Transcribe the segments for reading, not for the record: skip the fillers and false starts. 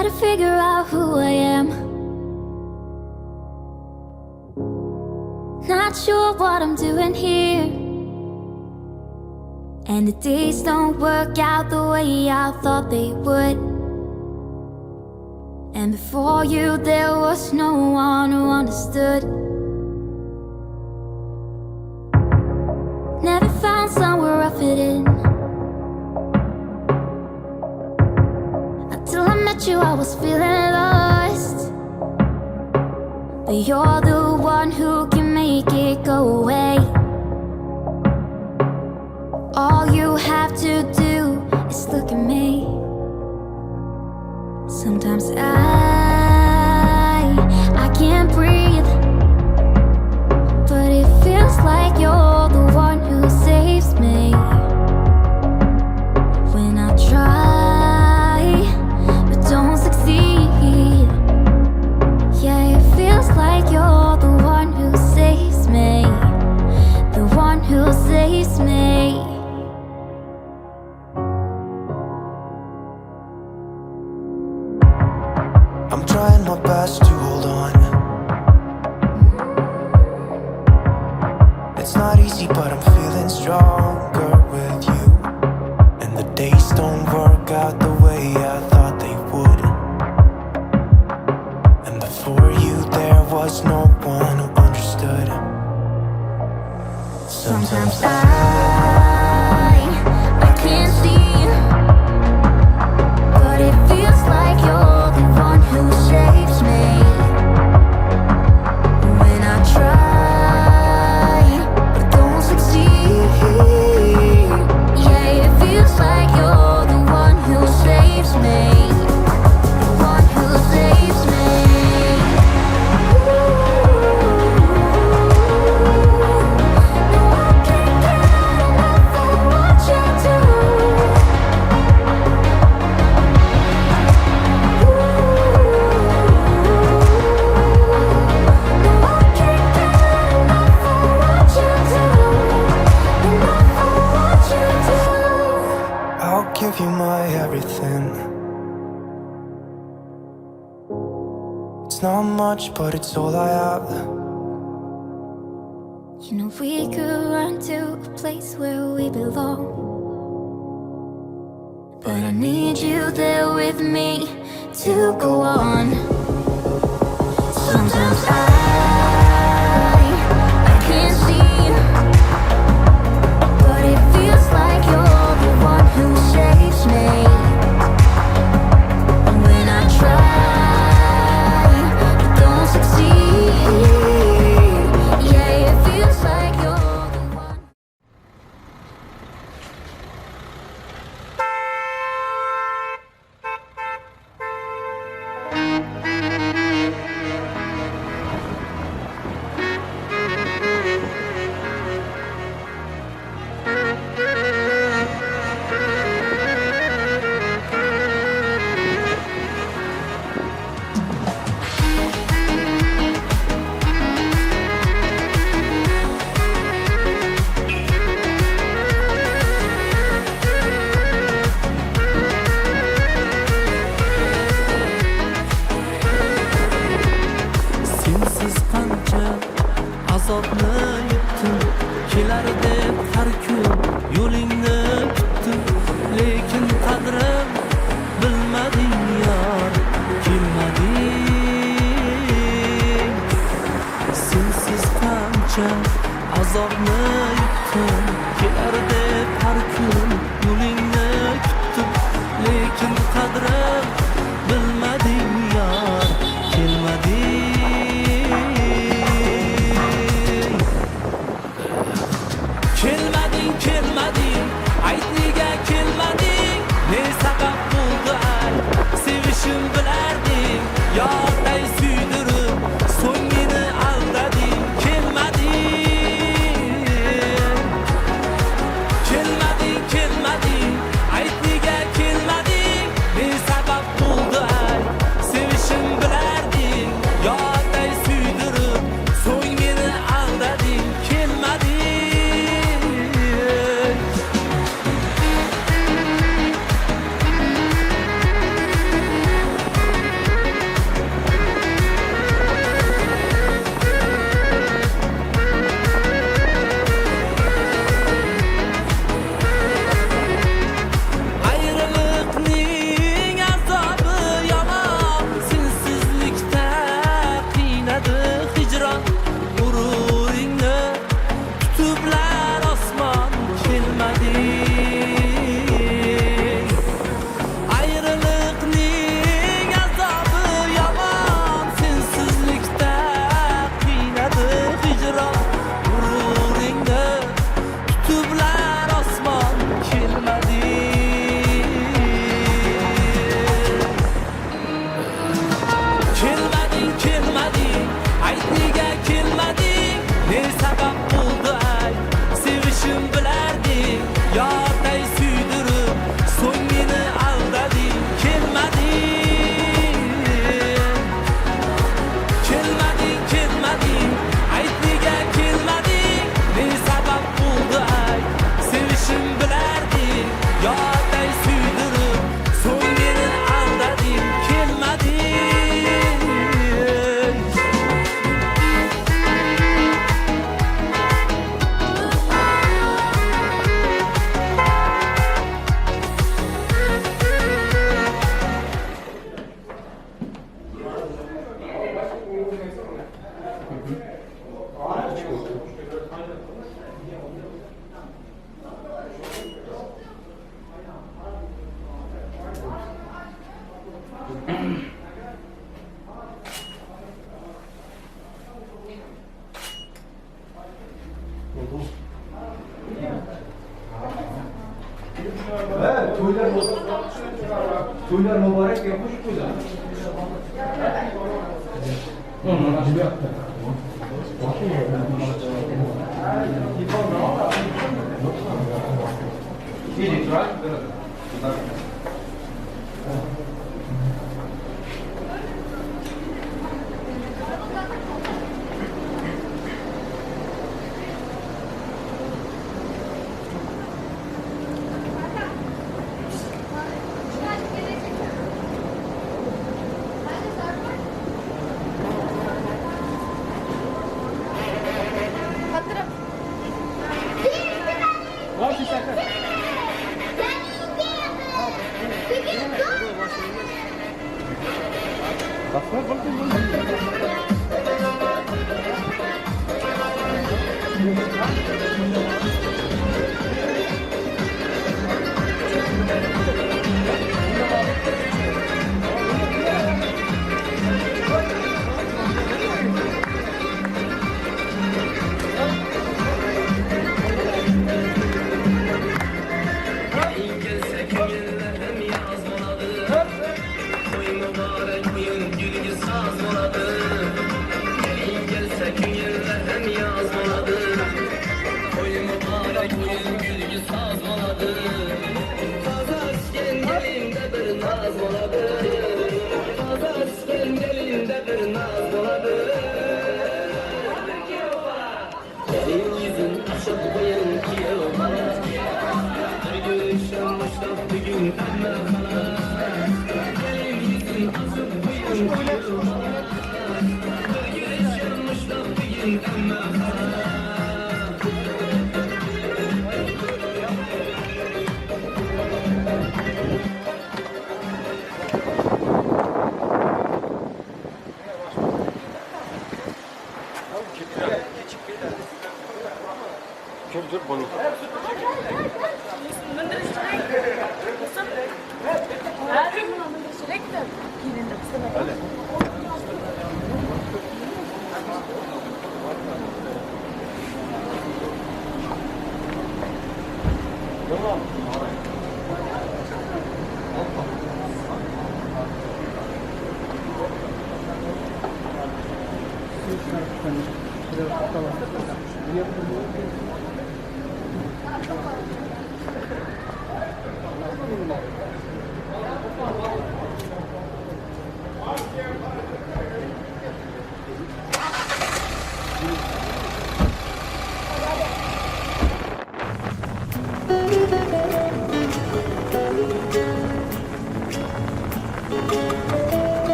try to figure out who I am. Not sure what I'm doing here, and the days don't work out the way I thought they would. And before you there was no one who understood. Never found somewhere I fit in. Until I met you I was feeling lost. But you're the one who can make it go away. All you have to do is look at me. Sometimes I can't breathe, but it feels like you're the one who saves me. When I try but don't succeed, yeah, it feels like you're the one who saves me. The one who saves me. I'm trying my best to hold on. It's not easy, but I'm feeling stronger with you. And the days don't work out the way I thought they would. And before you there was no one who understood. Sometimes I can't see, but it feels like you're the one who saves me. When I try but don't succeed, yeah, it feels like you're the one who saves me. The one who saves me. No, I can't get enough of what you do. I'll give you my everything. It's not much, but it's all I have. You know we could run to a place where we belong, but I need you there with me to go on. Sometimes I can't see, but it feels like you're the one who saves me. When I try but don't succeed, yeah, it feels like you're the one. Sensiz qancha azobni yutdim, kelar deb har kun yo'lingni kutdim, lekin qadrim bilmading yor, kelmading. Sensiz qancha azobni yutdim, kelar deb har kun yo'lingni kutdim, lekin qadrim bilmading yor, kelmading. Kelmading, ayt nega kelmading? Ne sabab bo'ldi ay? Sevishim bilarding, yorday suydirib, so'ng meni aldading. Kelmading, ayt nega kelmading? Ne sabab bo'ldi ay? Sevishim bilarding, yorday suydirib, so'ng meni aldading. Kelmading. To'ylar muborak yapmış to'ylar.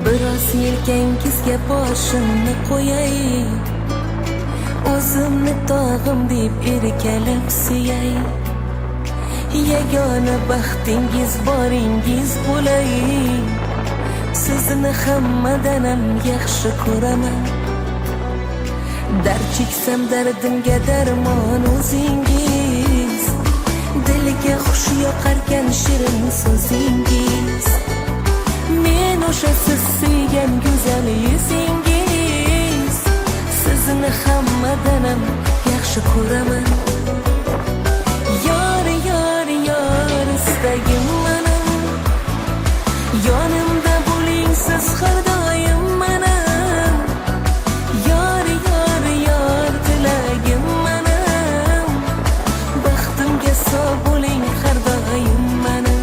Biroz yelkangizga boshimni qo'yay, o'zimni tog'im deb erkalab suyay, yagona baxtingiz boringiz bo'lay. Sizni hammadan ham yaxshi ko'raman, dard cheksam dardimga darmon o'zingiz, dilga xush yoqarkan shirin so'zingiz. Men o'sha siz suygan go'zal yuzingiz, sizni hammadan ham yaxshi ko'raman. Yor, yor, yor, istagim mana, yonimda bo'ling siz har doim mana. Yor, yor, yor, tilagim mana, baxtimga sog' bo'ling har doim mana.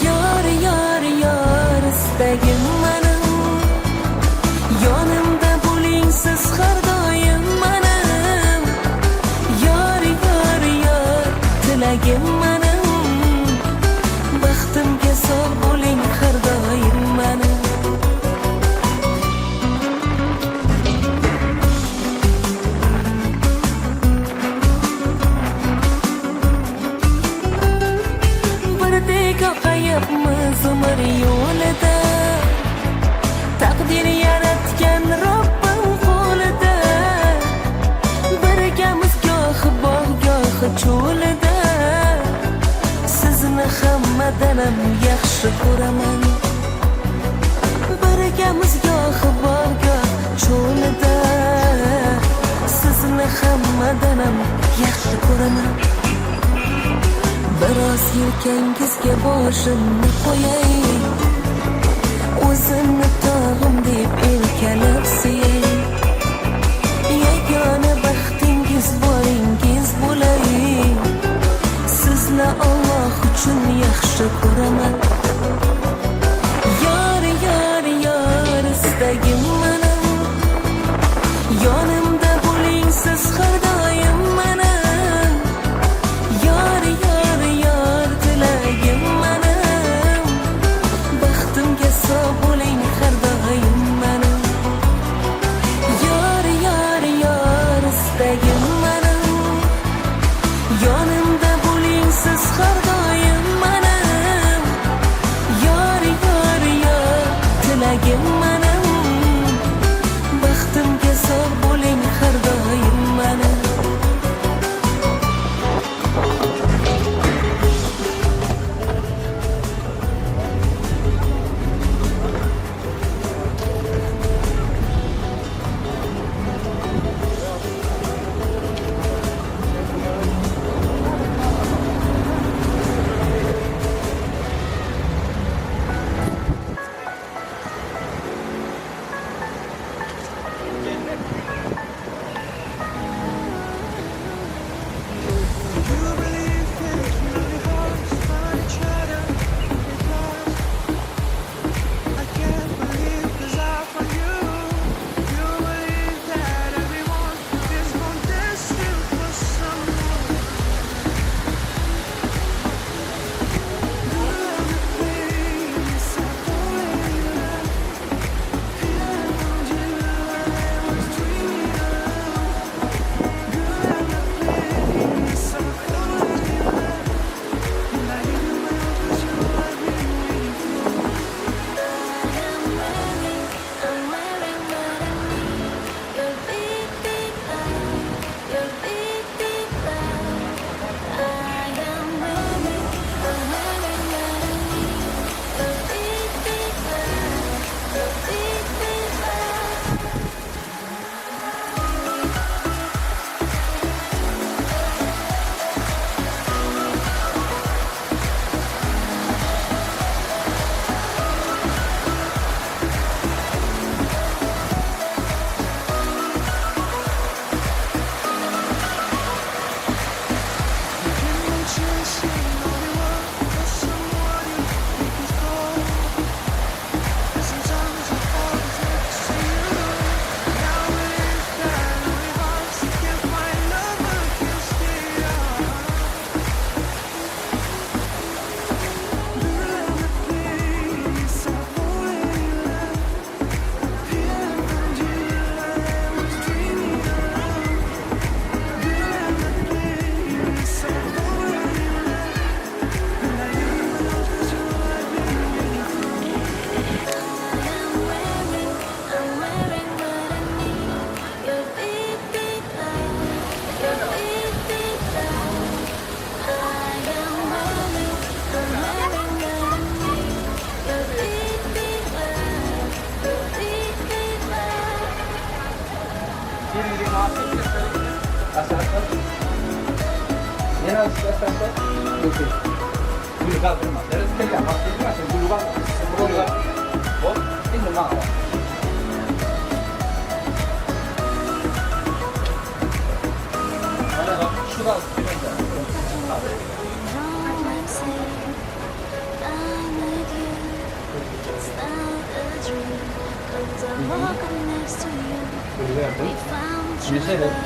Yor, yor, yor, istagim mana, yonimda bo'ling siz har doim mana. Yor, yor, yor, tilagim mana, baxtimga sog' bo'ling har doim mana. Birdek oqayapmiz umr yo'lida, taqdir yaratgan Robbim qo'lida. Birgamiz gohi bog' gohi cho'lida, sizni hamma hammadanam yaxshi ko'raman. Birgamiz gohi borgoh cho'lida, sizni hammadanam yaxshi ko'raman. Biroz yelkangizga boshimni qo'yay, o'zimni tog'im deb erkalab suyay. Yagona baxtingiz boringiz bo'lay, sizni Alloh uchun yaxshi ko'raman. Yor, yor, yor, istagim mening, yonimda bo'ling siz har doim mening. Yor, yor, yor, tilagim mening, baxtimga sog' bo'ling har doim mening. Yor, yor, yor, istagim mening, yonimda bo'ling siz har doim mening. Yor, yor, yor, tilagim mening, baxtimga sog' bo'ling har doim mening.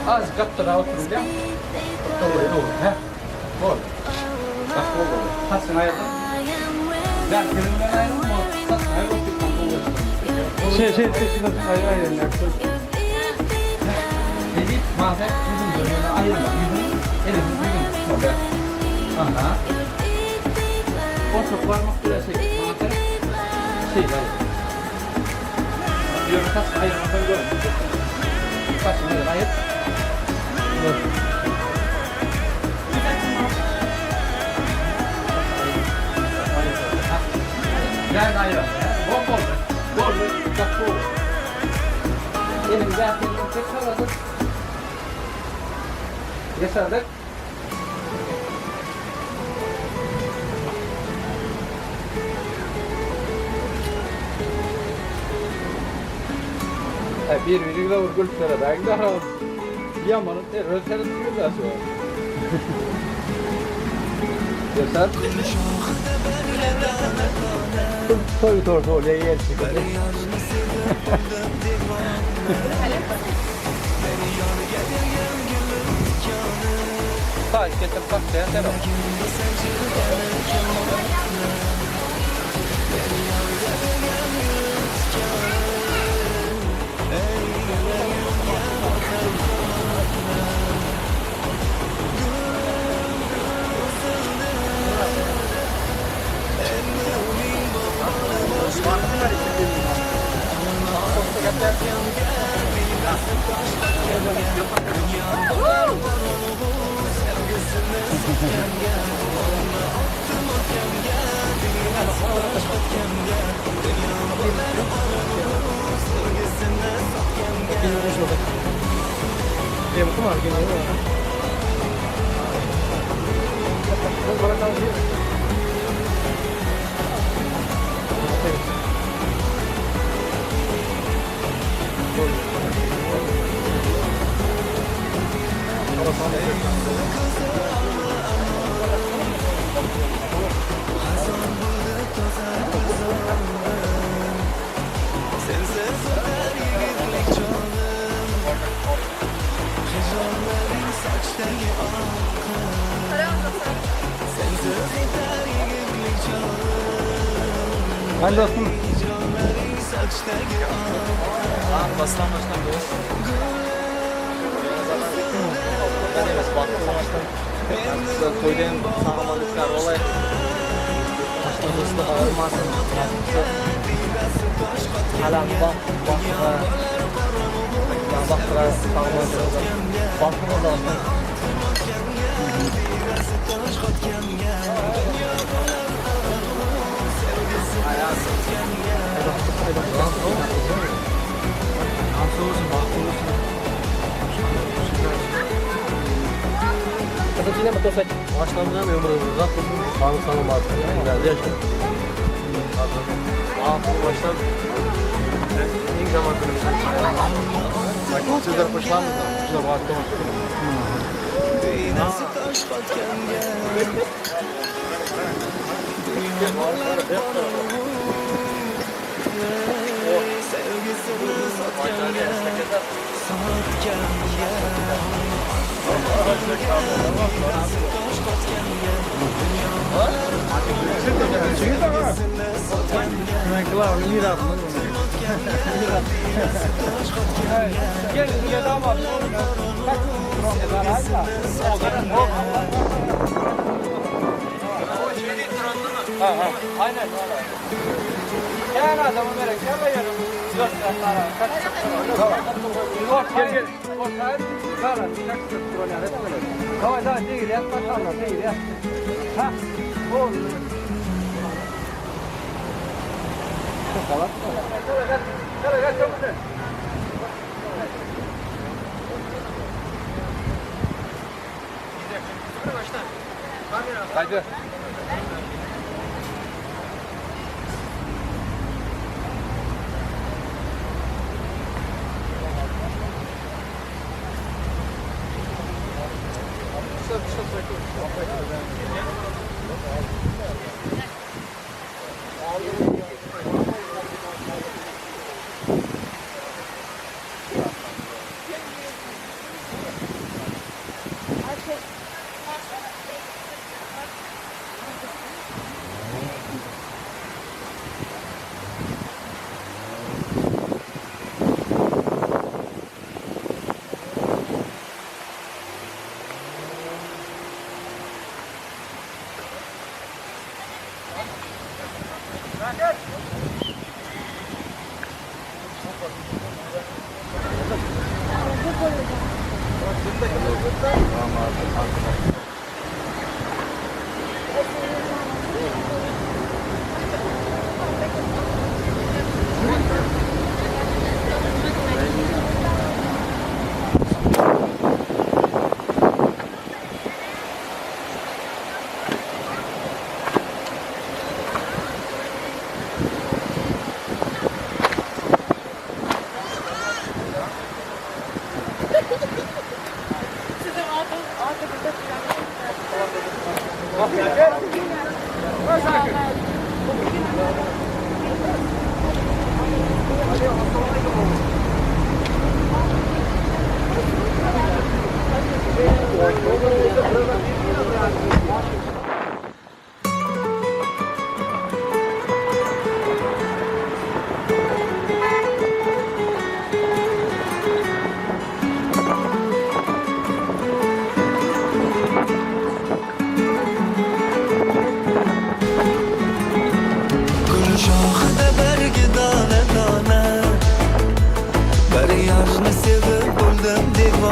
Az kaptıra oturacağım. Doğru. He. Bol. Bak oldu. Tasın ayırdın. Ben kendimden ayrıldım mı? Tasın ayrıldım. Aynen yaktım. Dedi, mahvet yüzün dönüyoruna ayırma. Yüzün, elini yüzün. Orada. Aha. Boşluk parmak bile mahvet. Hayır. Diyorum tasın ayırmadan görün. Tasın ayır. Dur. Ben ayran. Bol bol. Bol bol. Bak bu. Elimizden tek saladık. Yaşadık. Bir virgüle vurgul sonra da gider o. Yamanın röteri tutuyor da şu. Yaşar. Toy tortu oraya yer çıkıyor. Sağ getir bak sen de. Ben dostum. Bastan doğru. Ben evet bastan. Toydan sağlamadıklar olay. Başta olmasın. Halam bak. Baktılar sağlamadıklar. Baktılar da olsun. Kata betul saja. Başlamına memurumuzda sağlık başkanı geldi yaşa. Başlam. İlk zaman bak sizler başlamdı. Sizler başlamış. Aynen. Yani adamı merak etme yarım. Yok sana. Tamam. Gel. Ortaya sana. Kaç kroner etmeli. Tamam değil ya. Bakalım değil ya. Ha. O. Tamam. Gel çabuk. Haydi.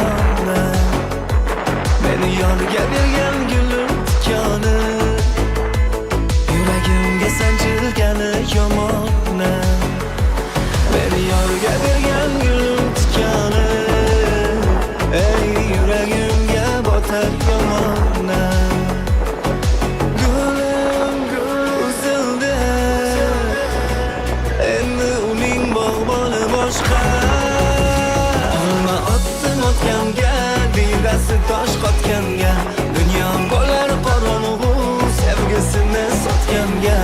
yomona Meni yonga bergan gulum tikoni Yuragimga sanchilgani yomona Meni yonga bergan gulum tikoni Ey yuragimga botar yomona Gulim uzildi Endi uning bog'boni boshqa Olma otdim otganga Diydasi tosh qotganga Dunyo bo'lar qorong'u Sevgisini sotganga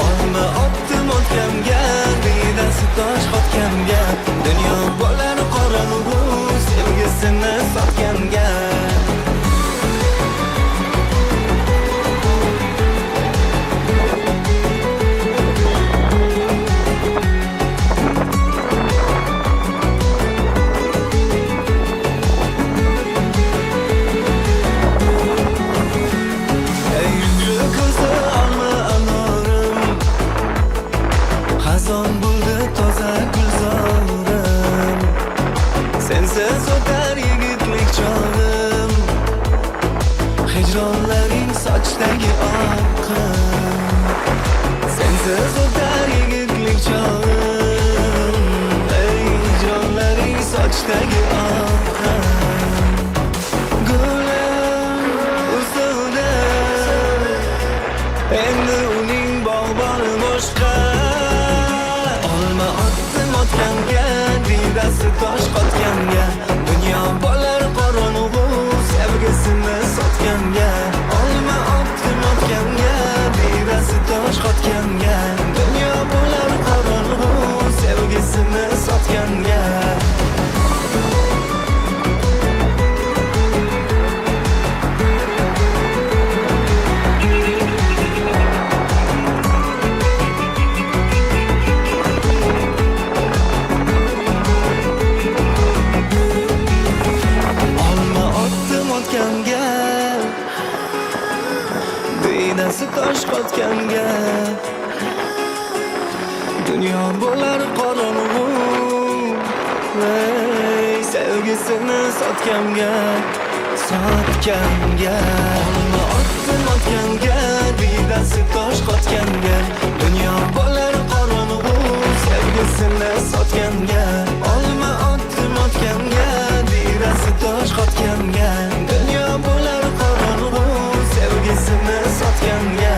Olma otdim otganga Diydasi tosh qotganga Dunyo bo'lar qorong'u Sevgisini sotganga Xazon bo'ldi toza gulzorim Sensiz o'tar yigitlik chog'im Hijronlaring sochdagi oqim Sensiz o'tar yigitlik chog'im Ey hijronlaring sochdagi oqim Gulim uzildi Endi uning bog'boni boshqa Otganga, diydasi tosh qotganga Dunyo bo'lar qorong'u sevgisini sotganga Olma otdim otganga, diydasi tosh qotganga Dunyo bo'lar qorong'u sevgisini sotganga Diydasi tosh qotganga Dunyo bo'lar qorong'u Ey sevgisini sotganga Sotganga Olma otdim otganga Diydasi tosh qotganga Dunyo bo'lar qorong'u Sevgisini sotganga Olma otdim otganga Diydasi tosh qotganga Dunyo bo'lar qorong'u Sevgisini sotganga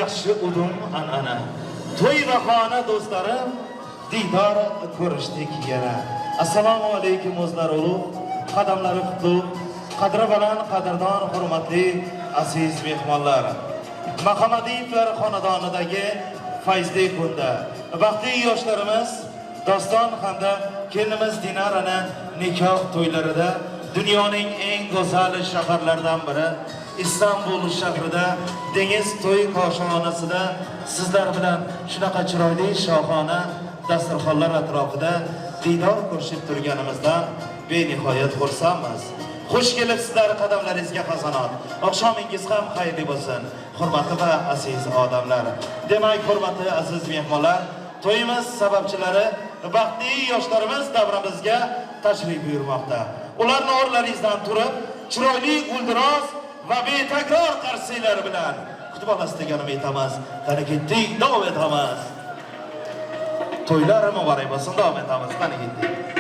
yaxshi udum an'ana. To'y va xona do'stlarim, diydor ko'rishdik yana. Assalomu alaykum o'zlar ulug', qadamlari qutlug', qadri baland, qadrdon, hurmatli aziz mehmonlar. Mahamadiyevlar xonadonidagi fayzli kunda baxtli yoshlarimiz Doston hamda kelinimiz Dinarani nikoh to'ylarida dunyoning eng go'zal shaharlaridan biri İstanbul shahrida dengiz to'y koshonasida sizlar bilan shunaqa chiroyli shohona dasturxonlar atrofida diydor ko'rishib turganimizdan benihoyat xursandmiz. Xush kelibsizlar, qadamlaringizga hasanot. Oqshomingiz ham xayrli bo'lsin. Hurmatli va aziz odamlar. Demak, hurmatli aziz mehmonlar, to'yimiz sababchilari baxtli yoshlarimiz davramizga tashrif buyurmoqda. Ularni o'rnlaringizdan turib, chiroyli guldiroz va betakror qarsiylar bilan kutib olasiz deganimni aytamiz. Qani ketdik, davom etamiz. To'ylar muborak bo'lsin, davom etamiz. Qani ketdik.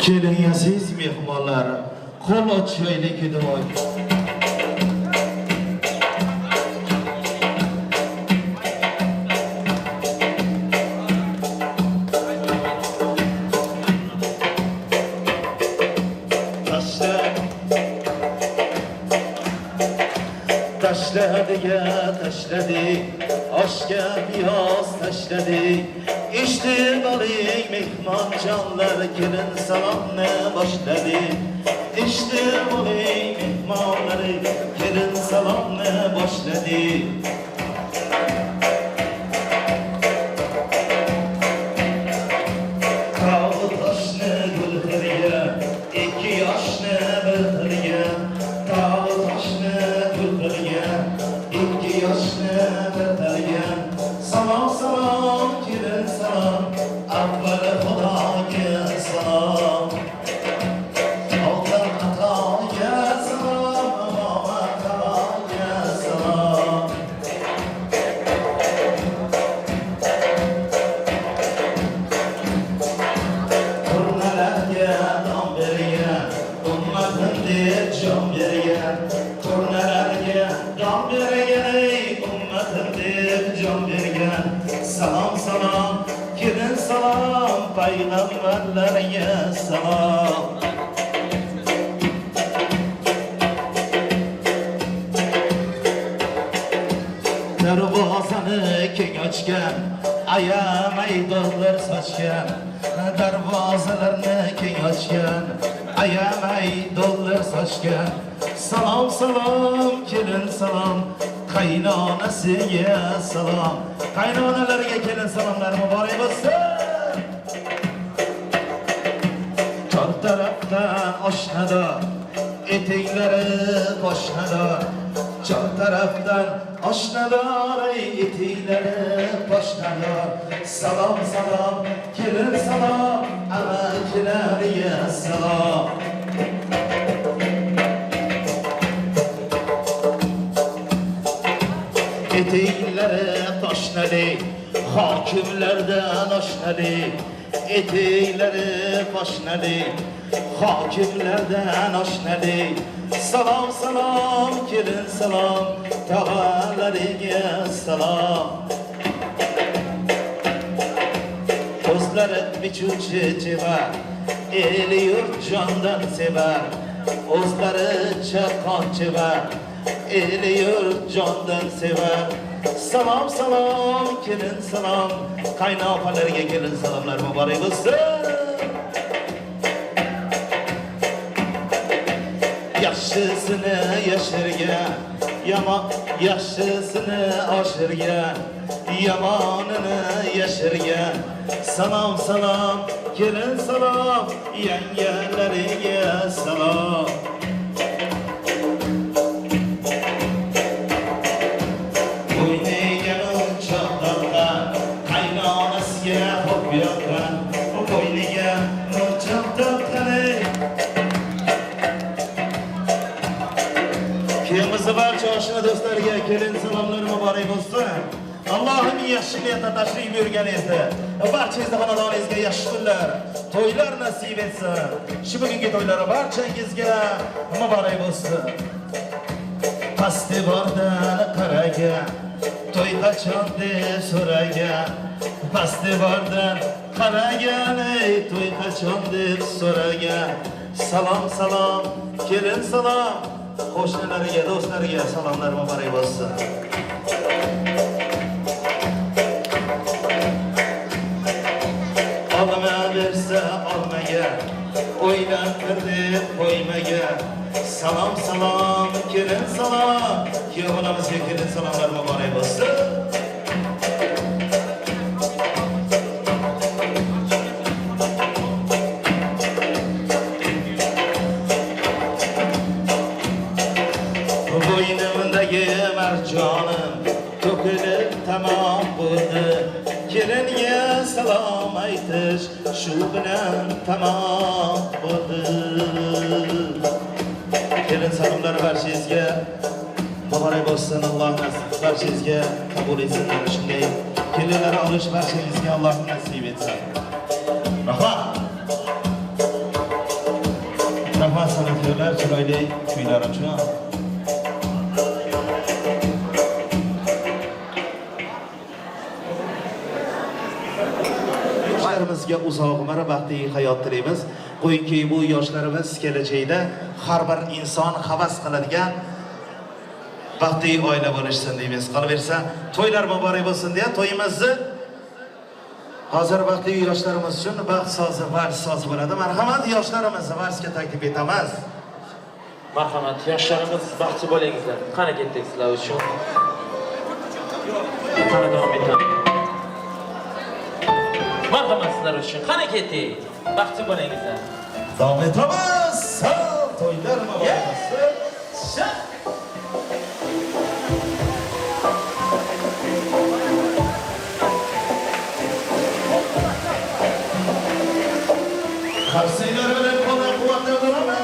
Keling aziz mehmonlar, qo'l ochaylik duoy. Tashladik, tashladik, oshga piyoz tashladik. Eshitib oling mehmonjonlar, kelin salomni boshladik. Eshitib oling mehmonlar, kelin salomni boshladik. Tog' toshni gulxirga, ikki yoshni bir xilga. Tog' toshni gulxirga, ikki yoshni bir xilga. Salom salom kelin salom, avvalo Xudoga salom. Oltin atoga salom, omad taroga salom. Turnalarga dam bergan, ummatim deb jon bergan. Turnalarga dam bergan, ummatim deb jon bergan. Salom salom, kelin salom, payg'ambarlarga salom. Darvozani keng ochgan, ayamay dollar sochgan. Darvozalarni keng ochgan, ayamay dollar sochgan. Salom salom, kelin salom, qaynonasiga salom. Qaynonalarga kelin salomlar muborak bo'lsin. Tor tarafdan oshnada, eteklari poshnada. Chor tarafdan oshnador, eteklari poshnador. Salom salom, kelin salom, amakilarga salom. Eteklari poshnali, hokimlardan oshnali. Eteklari poshnali, hokimlardan oshnali. Salom salom, kelin salom, tog'alariga salom. Ko'zlari bichuvchi chevar, el yurt jondan sevar. O'zlari chaqqon chevar, el yurt jondan sevar. Salom salom, kelin salom, qaynoqalarga kelin salomlar muborak bo'lsin. Yaxshisini yashirgan, yaxshisini oshirgan, yomonini yashirgan. Salom salom, kelin salom, yangalariga salom. Bo'yniga unchoq tortgan, qaynonasiga xo'p yoqqan. Bo'yniga unchoq tortgan. Kiyimizni barcha oshna do'stlarga kelin salomlar muborak bo'lsin. Allohning yaxshi niyatda tashrif buyurganingizda barchangizga xonadoningizga yaxshi kunlar, to'ylar nasib etsin. Shu bugungi to'ylar barchangizga muborak bo'lsin. Pasti bordan qaragan, to'y qachon deb so'ragan. Pasti bordan qaragan, to'y qachon deb so'ragan. Salom salom, kelin salom, qo'shnilariga, do'stlariga salomlar muborak bo'lsin. Olma bersa olmaga, o'ylantirdi qo'ymaga. Salom salom, kelin salom, kuyovlarimizga kelin salomlar muborak bo'lsin. Bo'ynimdagi marjonim to'kilib tamom bo'ldi. Kelinga salom aytish shu bilan tamom bo'ldi. Kelin salomlari barchangizga muborak bo'lsin. Alloh barchangizga qabul etsin. Shunday kelinlar olish barchangizga Alloh nasib etsin. Rahmat. chiroyli kuylar uchun. Yoshlarimizga uzoq umr, baxtli hayot tilaymiz. Qo'yingki, bu yoshlarimiz kelajakda har bir inson havas qiladigan baxtli oila bo'lishsin deymiz. Qolaversa, to'ylar muborak bo'lsin deya to'yimizni hozir baxtli yoshlarimiz uchun baxt sozi, vals sozi bo'ladi. Marhamat, yoshlarimizni valsga taklif etamiz. Marhamat, yoshlarimiz baxtli bo'lingizlar. Qani ketdik sizlar uchun. Qani davom etamiz. Marhamat sizlar uchun. Qani ketdik. Baxtli bo'lingizlar. Davom etamiz. To'ylar muborak bo'lsin. Qarsiylar bilan qo'llab-quvvatlab turamiz.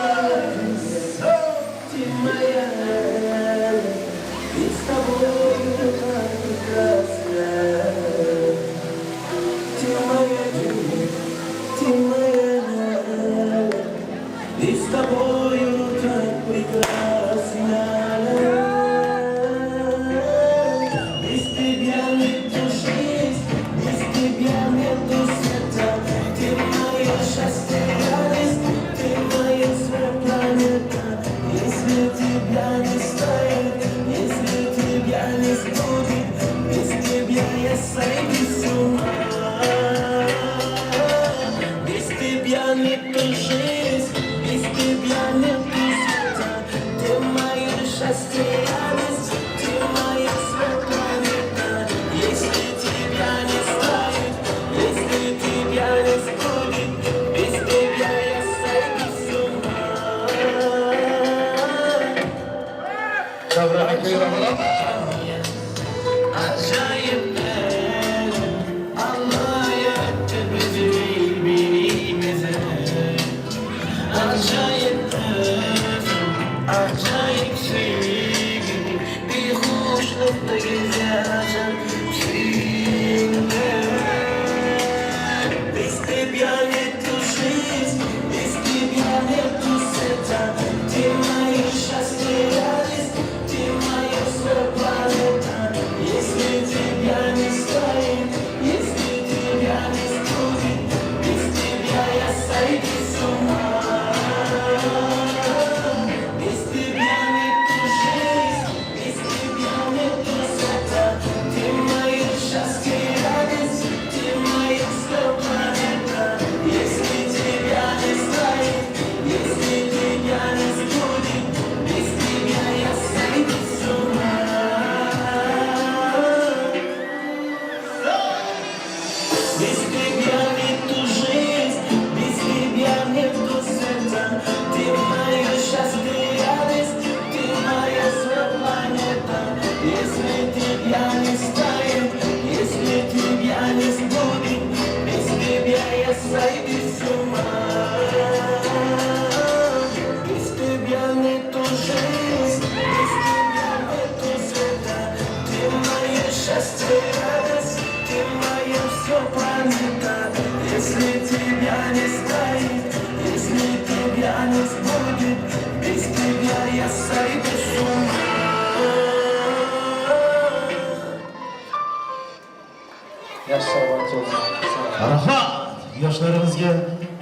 Yoshlarımızga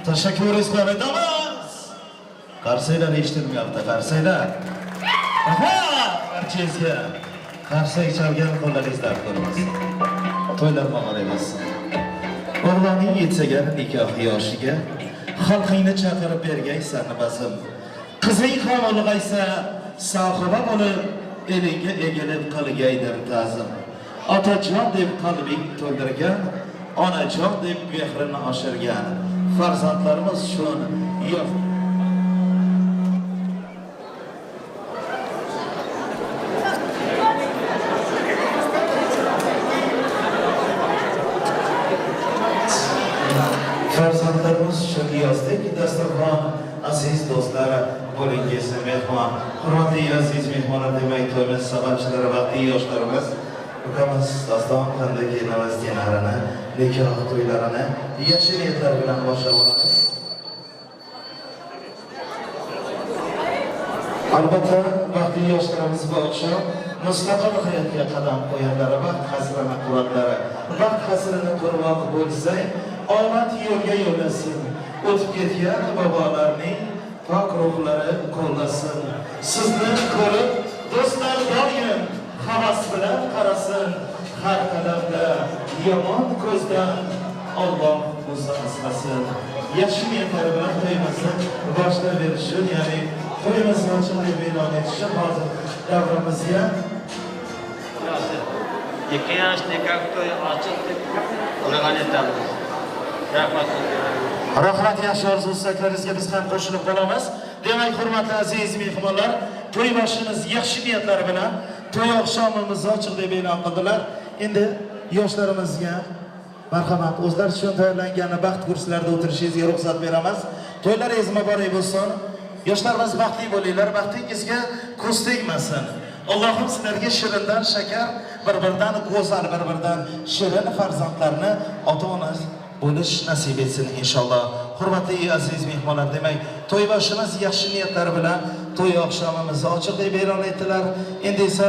teşekkür ispat edemiz. Qarsiylar eshitilmayapti, qarsiylar. Barchangizga qarsak chalgan qo'llaringizdan ko'ramiz. To'ylar muborak bo'lsin. O'g'loning yetsagan nikoh yoshiga xalqingni chaqirib bergaysan bazm. Qizing ham ulg'aysa sohiba bo'lib elingga egilib qilgaydir ta'zim. Otajon deb qalbing to'ldirgan, onajon deb mehrini oshirgan farzandlarimiz uchun yo'q. Farzandlarimiz uchun yozdik dasturxon, aziz do'stlar, bo'lingiz mehmon, hurmatli aziz mehmonlar demak to'yimiz sababchilari vaqtli yoshlarimiz ukamiz daston qanday kelamiz tenarini, nikoh to'ylarini yaxshi niyatlar bilan boshlab olamiz. Albatta vaqtli yoshlarimiz bu oqshom mustaqil hayotga qadam qo'yarlar, vaqt hasrini quvvatlari. Vaqt hasrini ko'rmoq bo'lsa, omad yo'lga yo'lasin. O'tib ketgan bobolarning pok ruhlari qo'llasin. Sizni ko'rib do'stlar doim havas bilan qarasin. Har qadamda yomon ko'zdan Alloh o'zi asrasin. Yaxshi niyatlar bilan to'yimizni boshlab berishi, ya'ni to'yimizni ochilib e'lon etishi hozir davrimizga İki yaş nikah toyu açıldı. Ona etamiz. Rahmat. rahmat, yaxshi orzu-istaklaringizga biz ham qo'shilib qolamiz. Demak, hurmatli aziz mehmonlar, to'y boshimiz yaxshi niyatlar bilan to'y oqshomimizni ochiq deb e'lon qildilar. Endi yoshlarimizga marhamat, o'zlari uchun tayyorlangan baxt kurslarida o'tirishingizga ruxsat beramiz. To'ylaringiz muborak bo'lsin. Yoshlarimiz baxtli bo'linglar, baxtingizga ko'z tegmasin. Allohim sizlarga shirindan shakar, bir-biridan go'zal, bir-biridan shirin farzandlarni ota-ona bo'lish nasib etsin inshaalloh. Hurmatli aziz mehmonlar, demak, to'y boshimiz yaxshi niyatlar bilan to'y oqshomimizni ochiq deb e'lon etdilar. Endi esa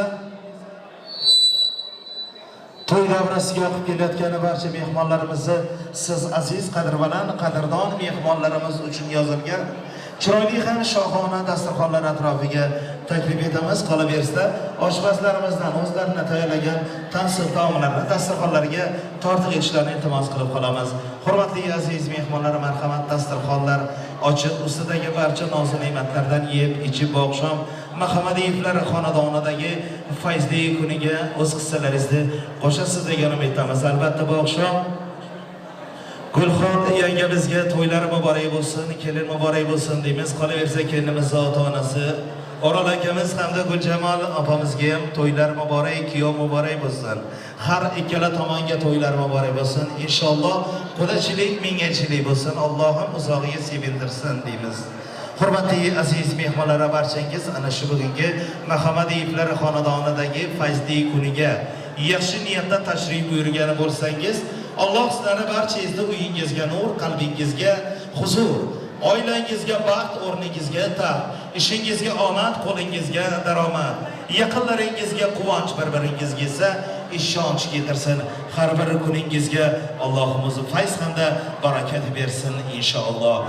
to'y davrasiga oqib kelayotgan barcha mehmonlarimizni siz aziz, qadrbaland, qadrdon mehmonlarimiz uchun yozilgan chiroyli ham shohona dasturxonlar atrofiga taklif etamiz. Qolaversa, oshpazlarimizdan o'zlarini tayyorlagan tansiq taomlarni dasturxonlarga tortiq etishlarini iltimos qilib qolamiz. Hurmatli aziz mehmonlar, marhamat, dasturxonlar ochiq, ustidagi barcha nozik ne'matlardan yeb, ichib bu oqshom Mahamadiyevlar xonadonidagi fayzli kuniga o'z hissalaringizni qo'shasiz degan umid etamiz. Albatta bu oqshom Gulxon yangamizga to'ylari muborak bo'lsin, kelin muborak bo'lsin deymiz. Qolaversa, kelinimizning ota-onasi Orol akamiz hamda Guljamol opamizga ham to'ylar muborak, kuyov muborak bo'lsin. Har ikkala tomonga to'ylar muborak bo'lsin. Inshaalloh qudachilik, mingachilik bo'lsin. Allohim uzoqiga sevintirsin deymiz. Hurmatli aziz mehmonlar, barchangiz ana shu bugungi Mahamadiyevlar xonadonidagi fayzli kuniga yaxshi niyatda tashrif buyurgan bo'lsangiz, Alloh sizlarni barchangizni uyingizga nur, qalbingizga huzur, oilangizga baxt, o'rningizga taxt, ishingizga omad, qo'lingizga daromad, yaqinlaringizga quvonch, bir-biringizga esa ishonch keltirsin. Har bir kuningizga Allohimiz fayz hamda barakat bersin inshaalloh.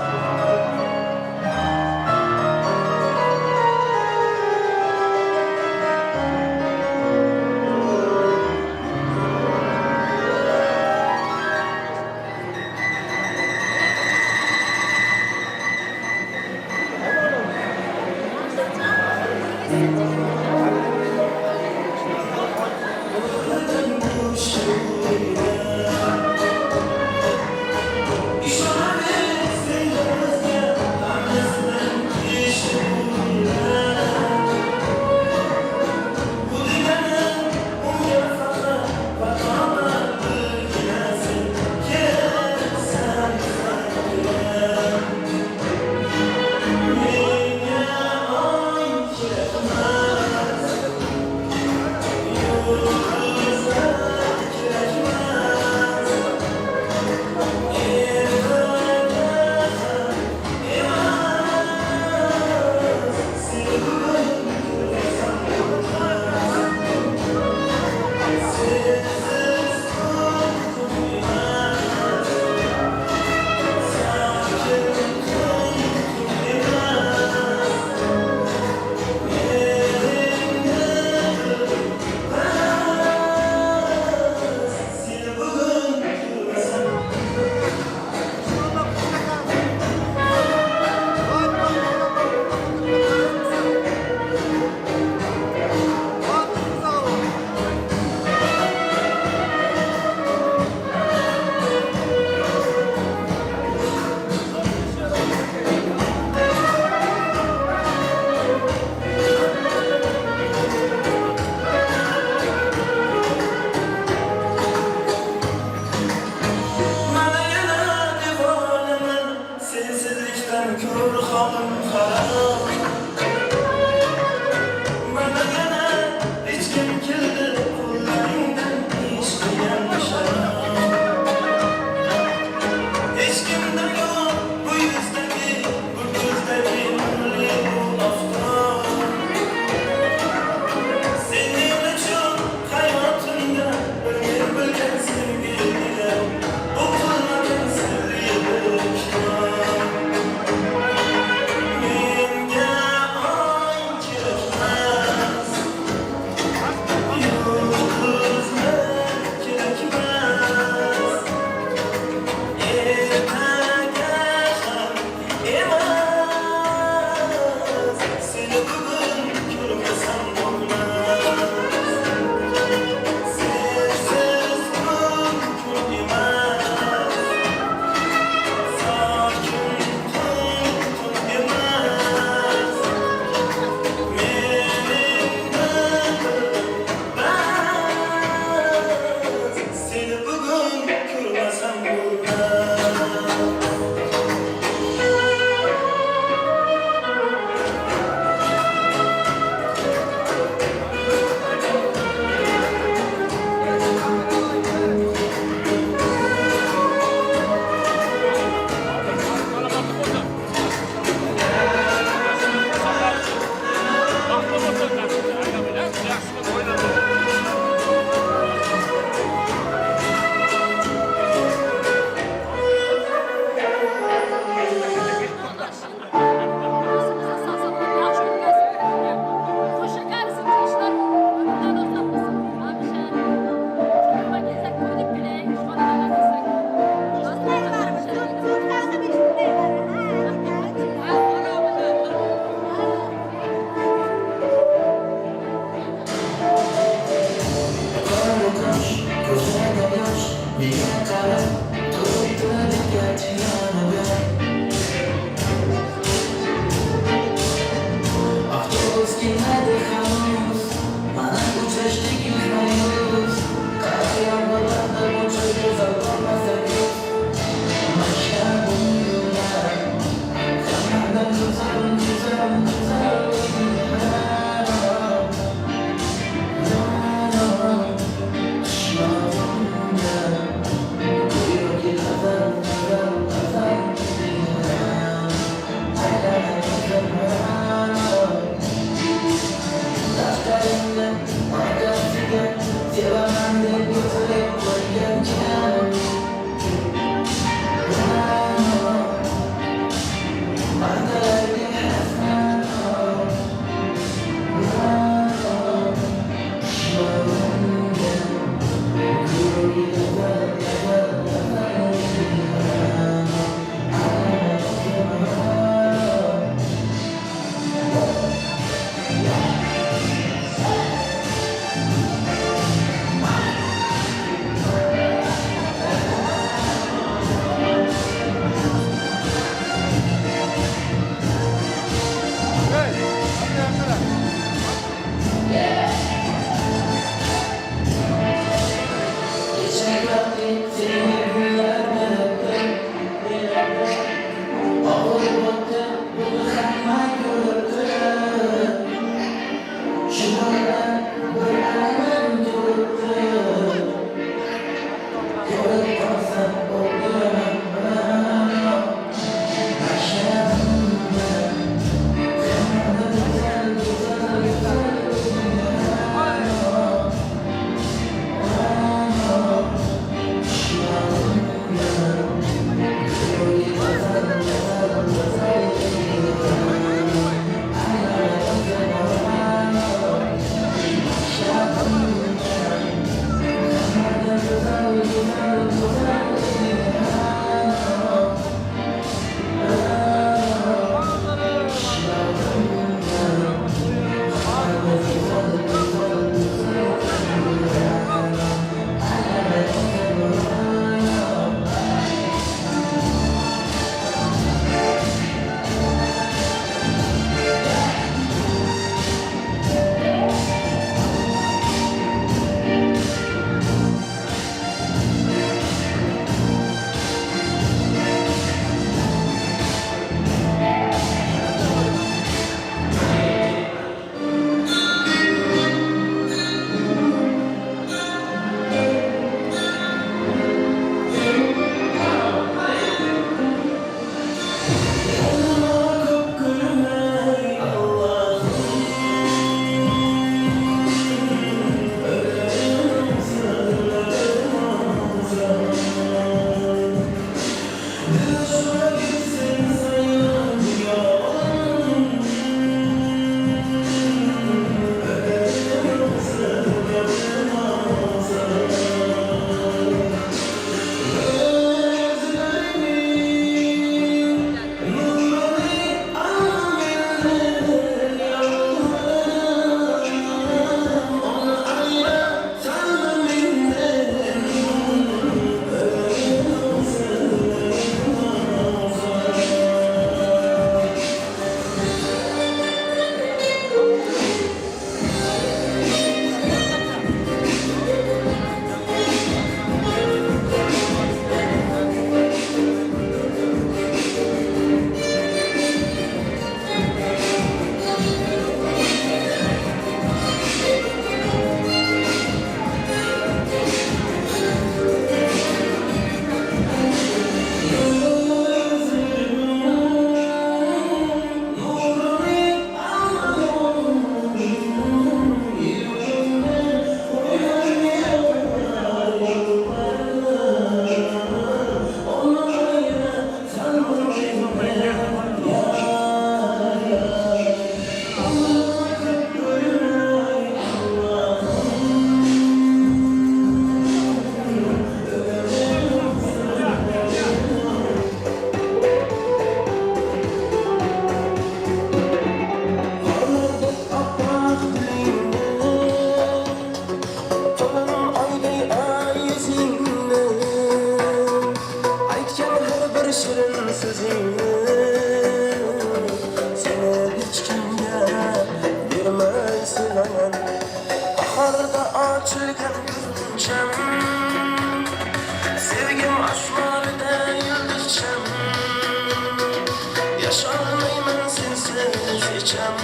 Yaşamayman sensiz içem.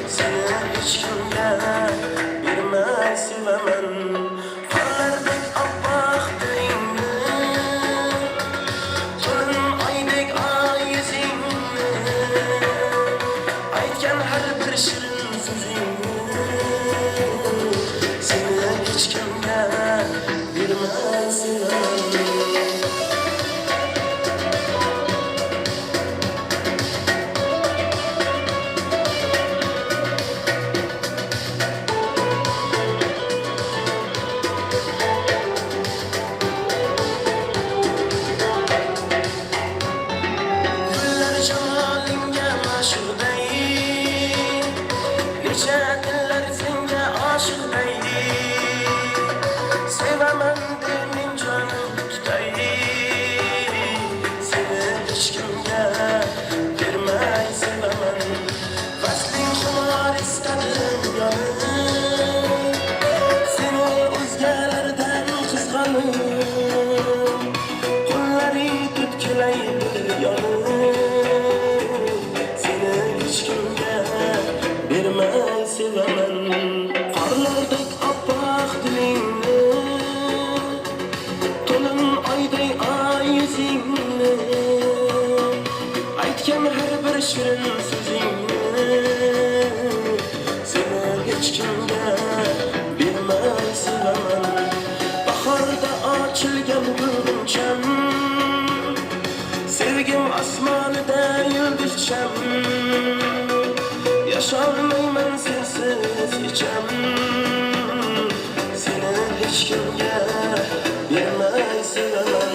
Seni hiç kimge bilmez sevemen. Parlardek appak dilingni, to'lin oydek ay yuzingni, aytgan har bir shirin so'zingni seni hech kimga bilmez sevemen. Qarlardek appak dilingni, to'lin oyday ay yuzingni, aytgan har bir shirin so'zingni seni hech kimga bermay sevaman. Bahorda ochilgan gulcham, sevgim osmonida yulduzcham. Yaşamayman sensiz içem. Seni hiç kimge bilmez sevemen.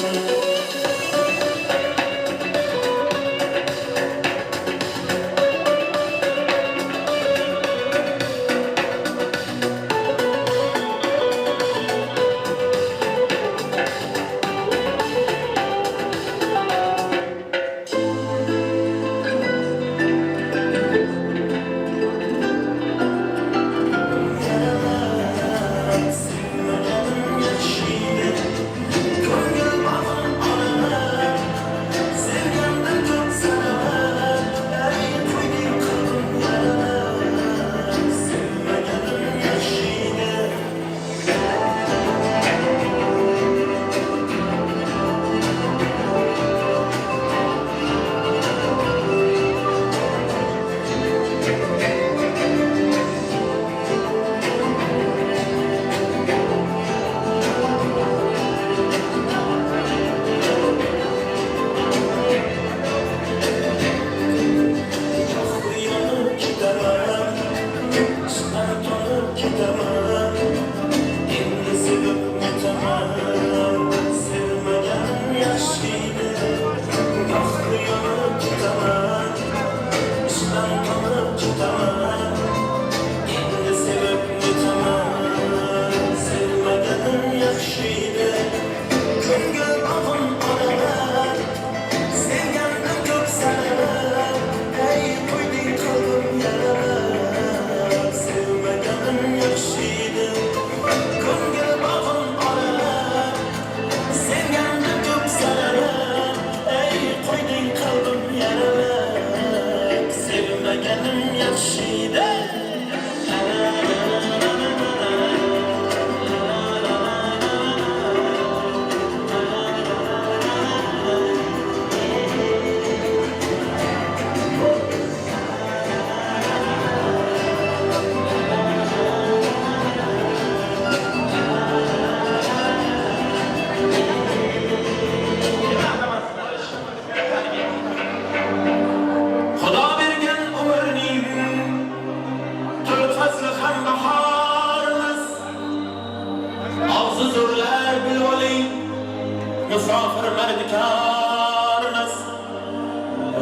Musafir merdikarınız,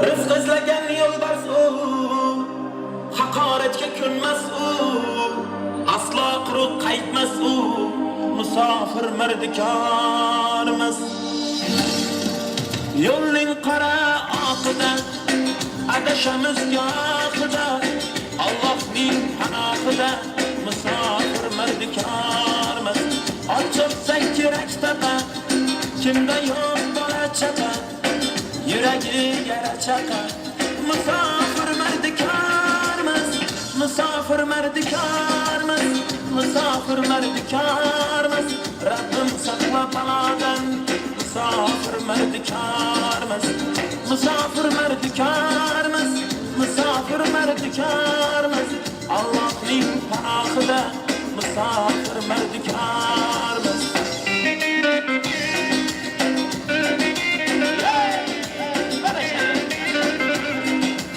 rızk izlegen yo'lbars u, haqoratga ko'nmas u, aslo quruq qaytmas u. Musafir merdikarimiz, yo'lning qora oqida adashamiz gohida, Allohning panohida. Musafir merdikarimiz, ochib kerak tepa, kimda yo'q bola chapa, Yüreği yere çakar Musafir merdikarmız Musafir merdikarmız Musafir merdikarmız Rabbim sakla baladan Musafir merdikarmız Musafir merdikarmız Musafir merdikarmız Allah'ın panahıda Musafir merdikarmız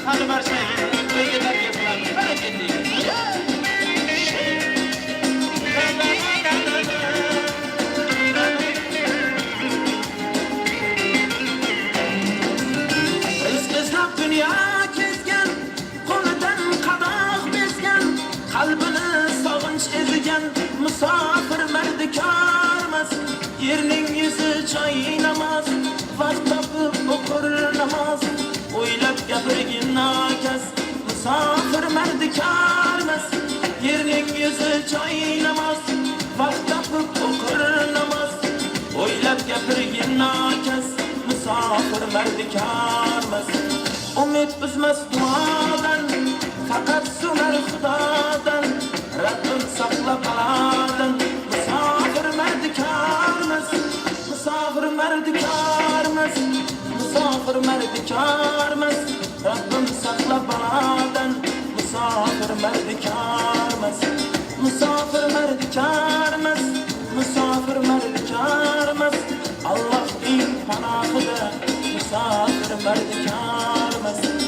Hadi başlayın. Bölgeler yapılan hareketli. İzlab dünya kezgen Qo'lidan qadoq bezgan Qalbini sog'inch ezgan Musafir mardikormas Yerning yuzi choynamas Vaqt topib o'qir namoz O'ylab gapirgin nokas Musafir mardikormas Yerning yuzi choynamas Vaqt topib o'qir namoz O'ylab gapirgin nokas Musafir merdikarmız Umid üzmez duadan Fakat sunar Xudodan Rabbim sakla baladan Musafir merdikarmız Musafir merdikarmız Musafir merdikarmız Rabbim sakla baladan Musafir merdikarmız Musafir merdikarmız Musafir merdikarmız Allah'ın panahıda Musafir merdikarmız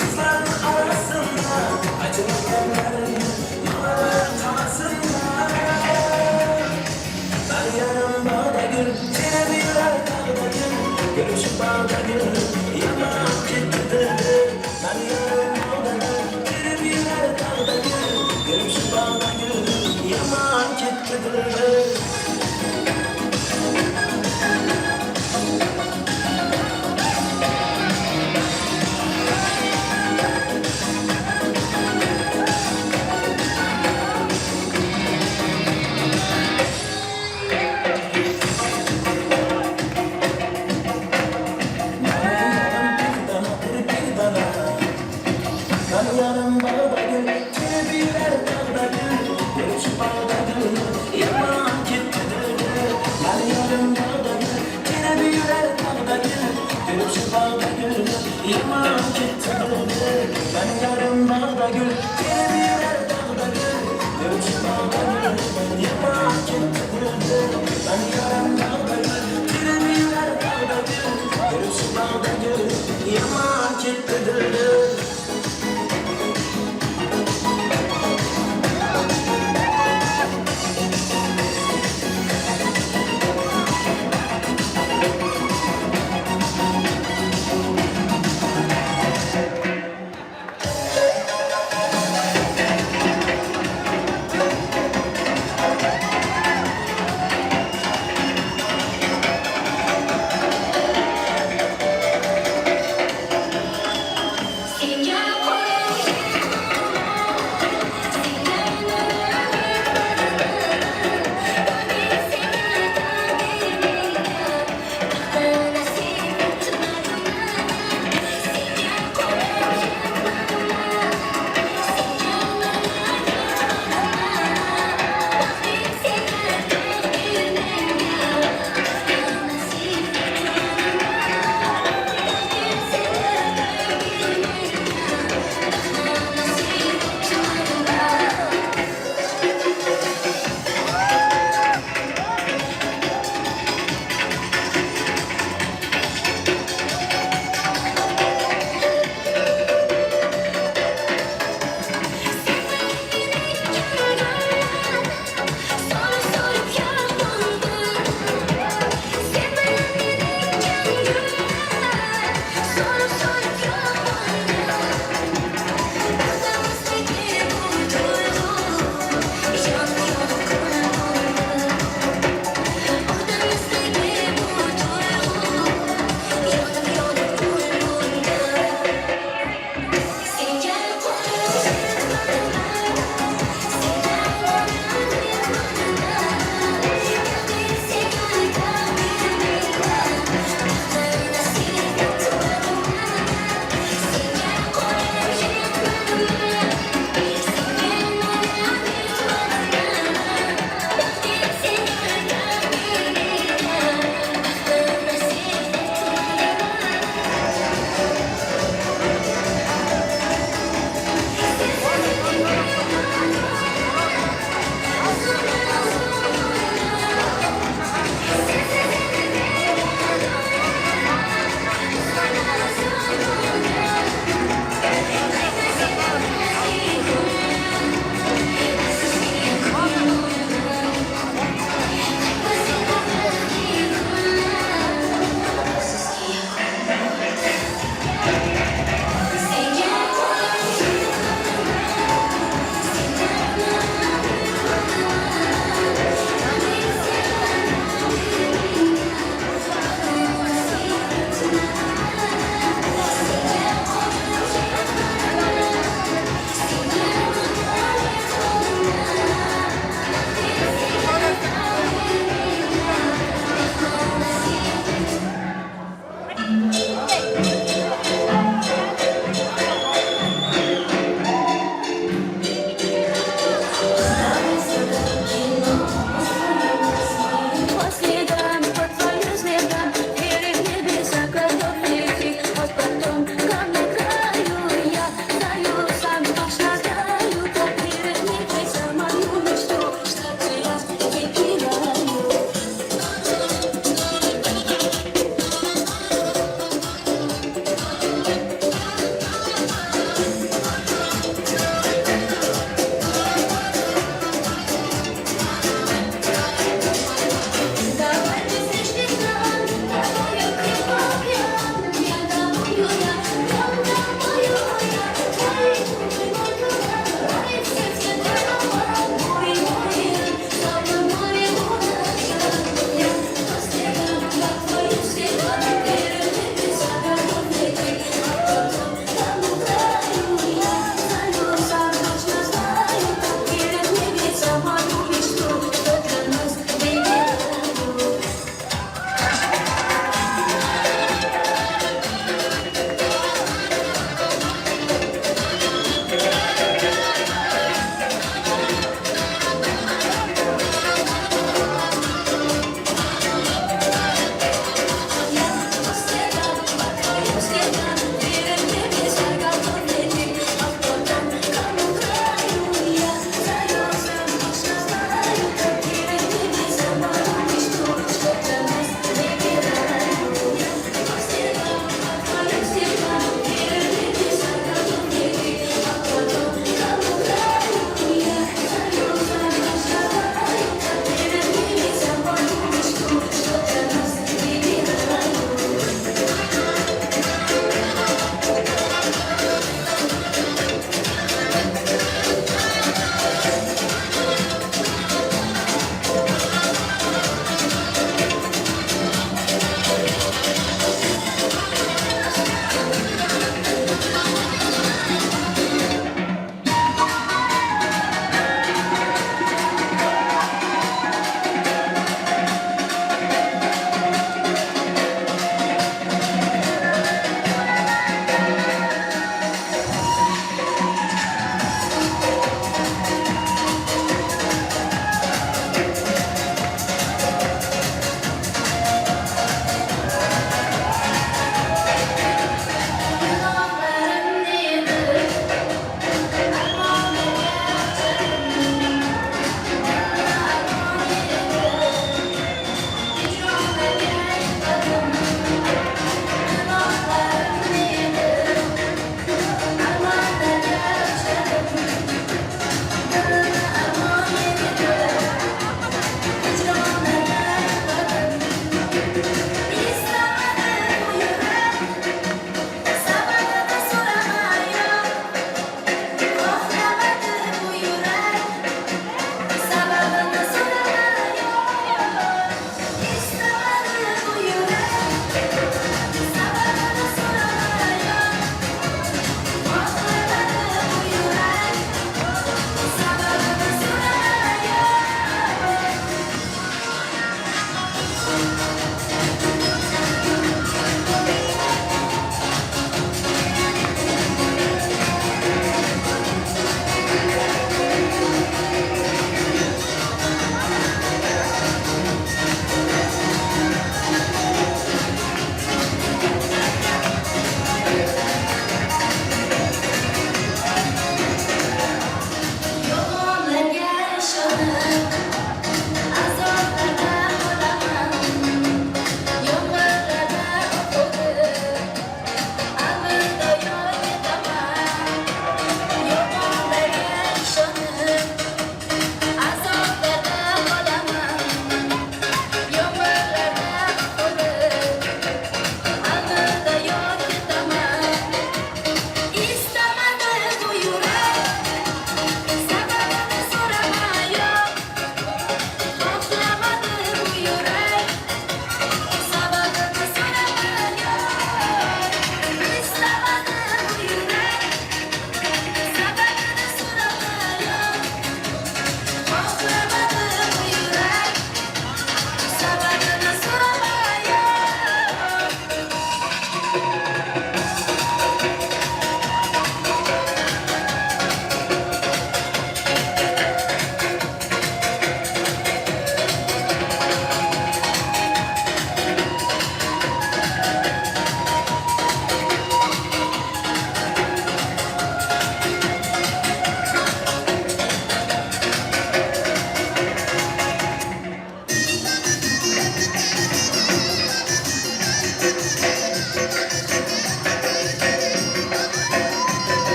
Kızların arasında acılı yerlerin yaman ketdi dildir. Ben yarım bağda gül, beni birer dağda gül. Göç bağda gül, yaman ketdi dildir. Ben yarım bağda gül, beni birer dağda gül. Göç bağda gül, yaman ketdi dildir.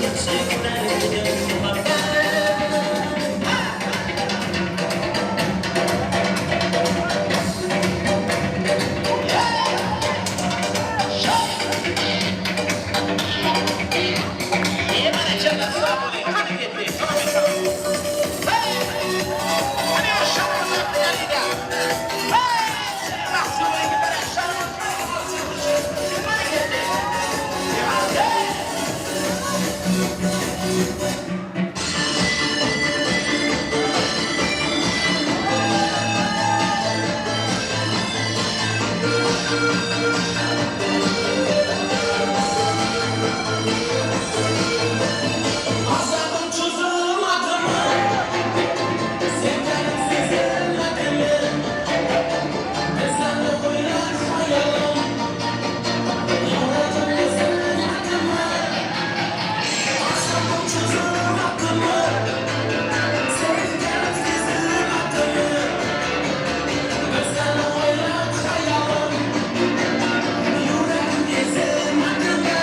Yaxshi ko'radigan muhabbat Azabım çözülmedi mi? Sevgilim sezilmedi mi? Bezlendi huylar hayalim Yollarım ezilmedi mi? Azabım çözülmedi mi? Sevgilim sezilmedi mi? Bezlendi huylar hayalim Yüreğim ezilmedi mi?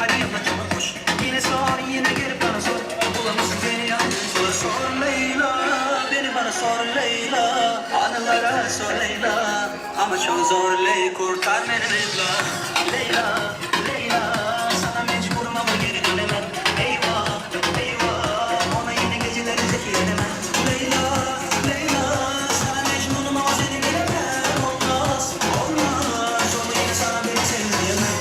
hadi yapma çok hoş. Yine sor, yine gelip bana sor. Bulamışsın beni yalnız. Sor Leyla, beni bana sor Leyla. Anılara sor Leyla. Ama çok zor Ley, kurtar beni Leyla. Leyla, Leyla, sana mecburum ama geri dönemem. Eyvah, eyvah, ona yine geceleri zehir edemem. Leyla, Leyla, sana mecburum ama seni bilemem. Olmaz, olmaz, onu yine sana beni sevmeyemem.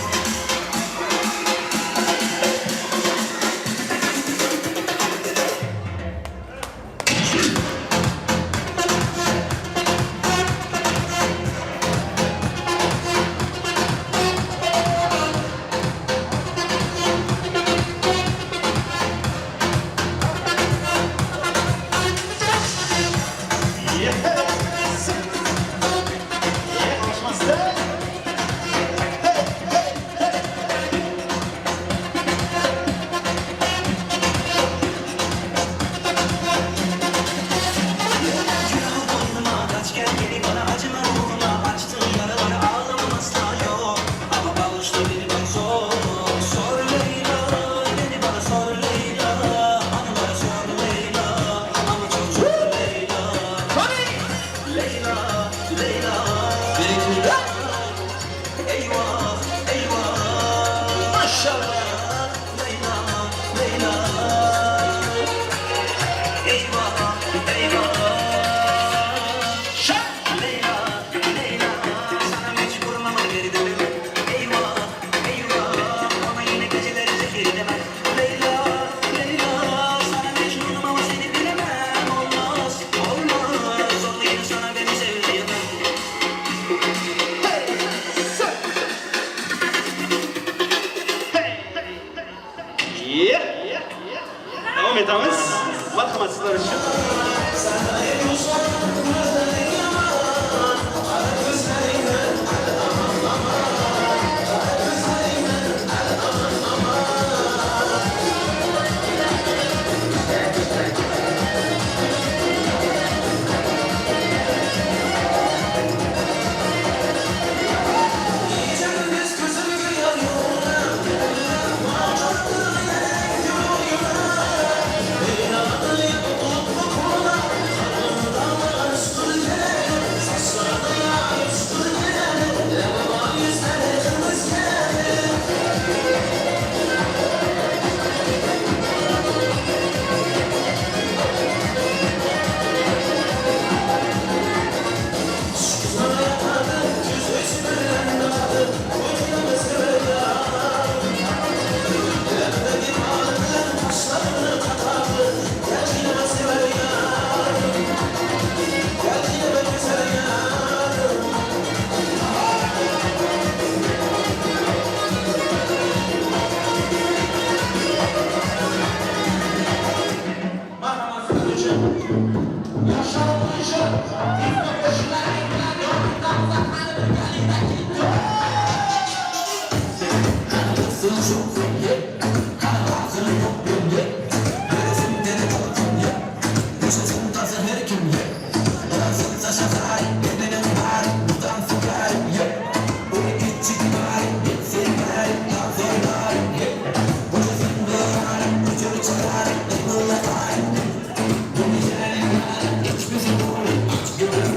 Kaç gel geri bana acıma ruhuma. Açtığın yaraları ağlamam asla yok. Ama bağışla beni bak zor. Sor Leyla, beni bana sor Leyla. Anılara sor Leyla. Ama çok zor Leyla. Leyla, Leyla. Eyvah, eyvah. Maşallah. Leyla, Leyla. Eyvah, eyvah. Leyla, Leyla, sana mecburum ama geri dönemem. Eyvah, eyvah, ona yine geceleri zehir edemem. Leyla, Leyla, sana mecburum ama seni bilemem. Olmaz, olmaz, zorlayayım sana beni sev diyemem. Devam edemiz. Merhametler için. Hiçbir zaman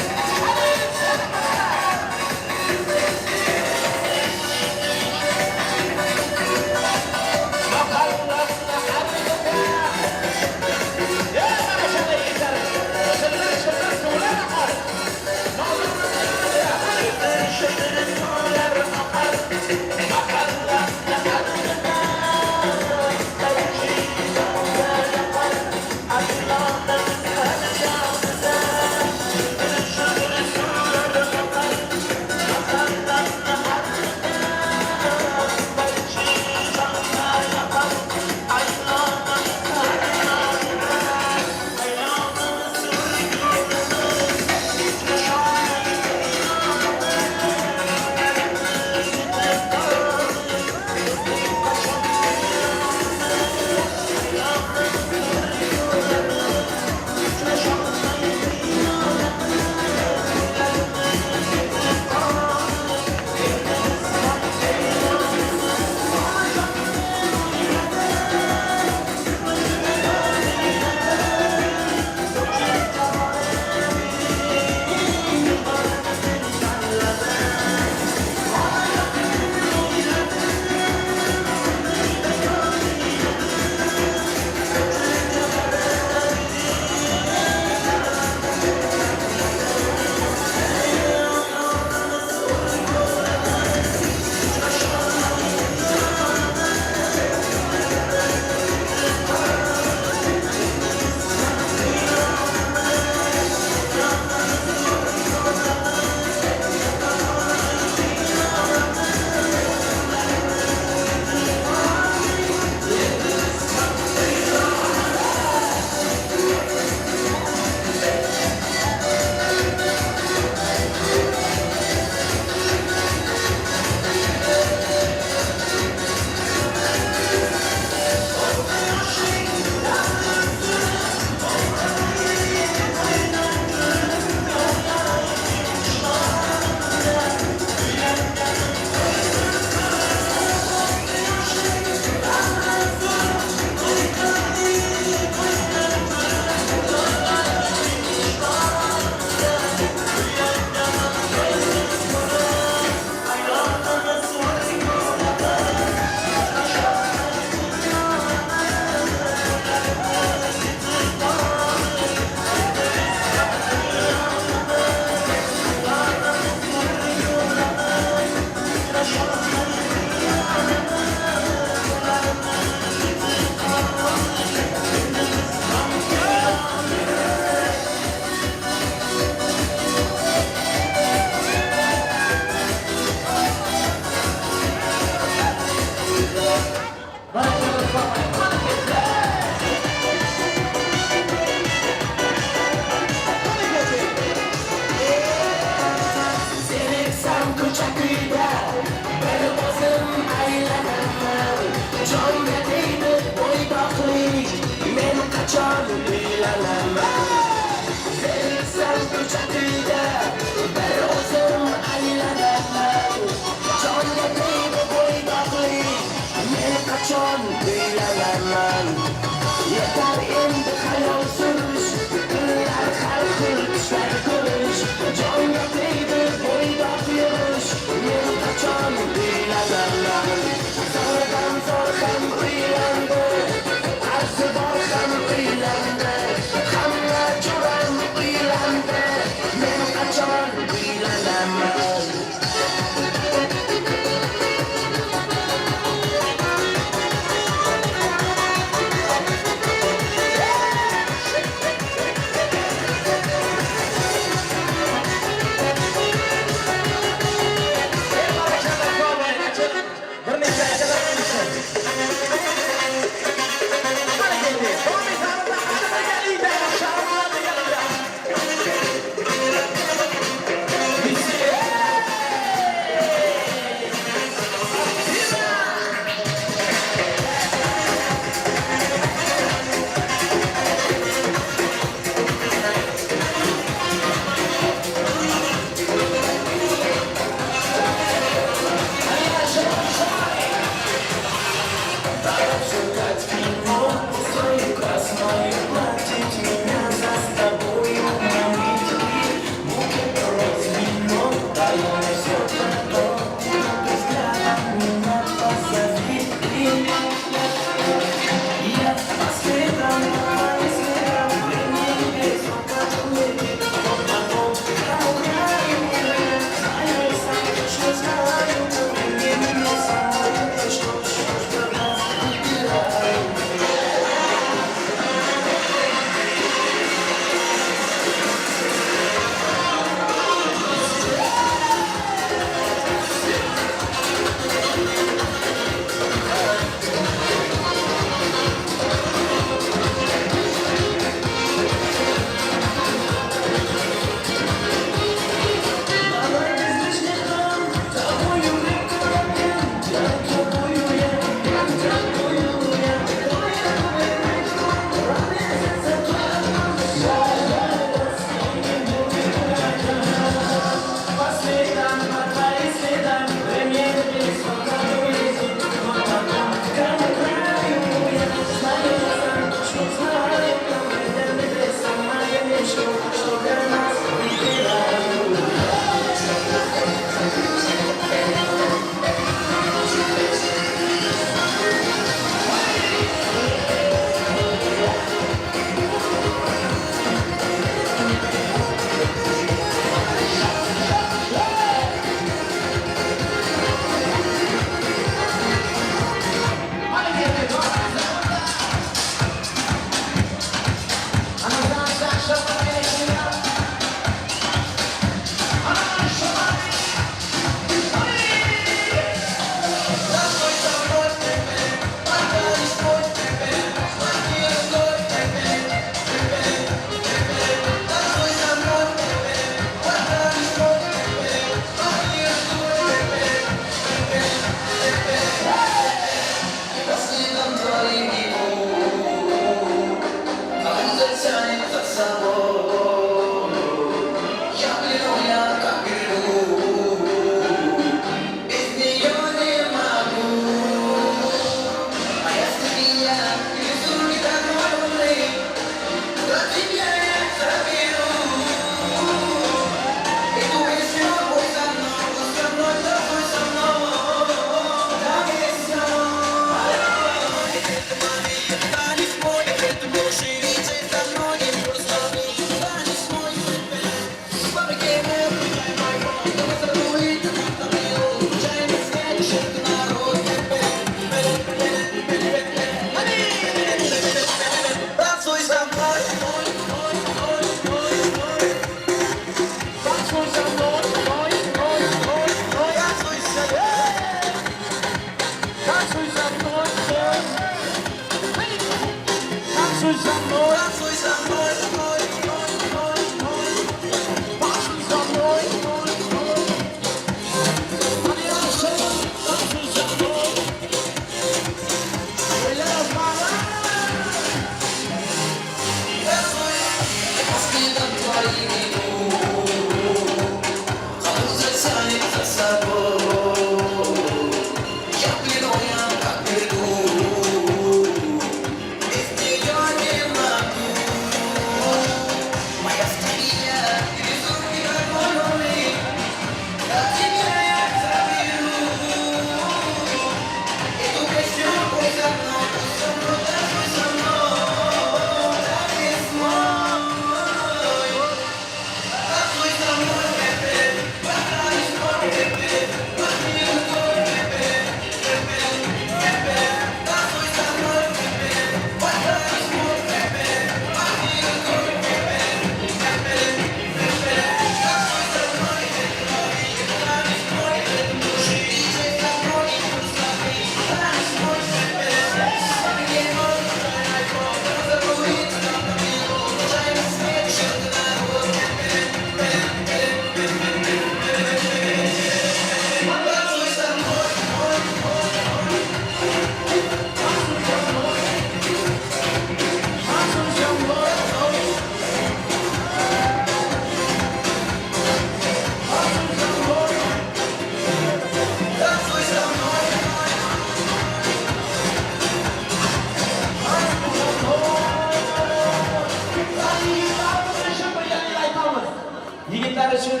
Yigitlar uchun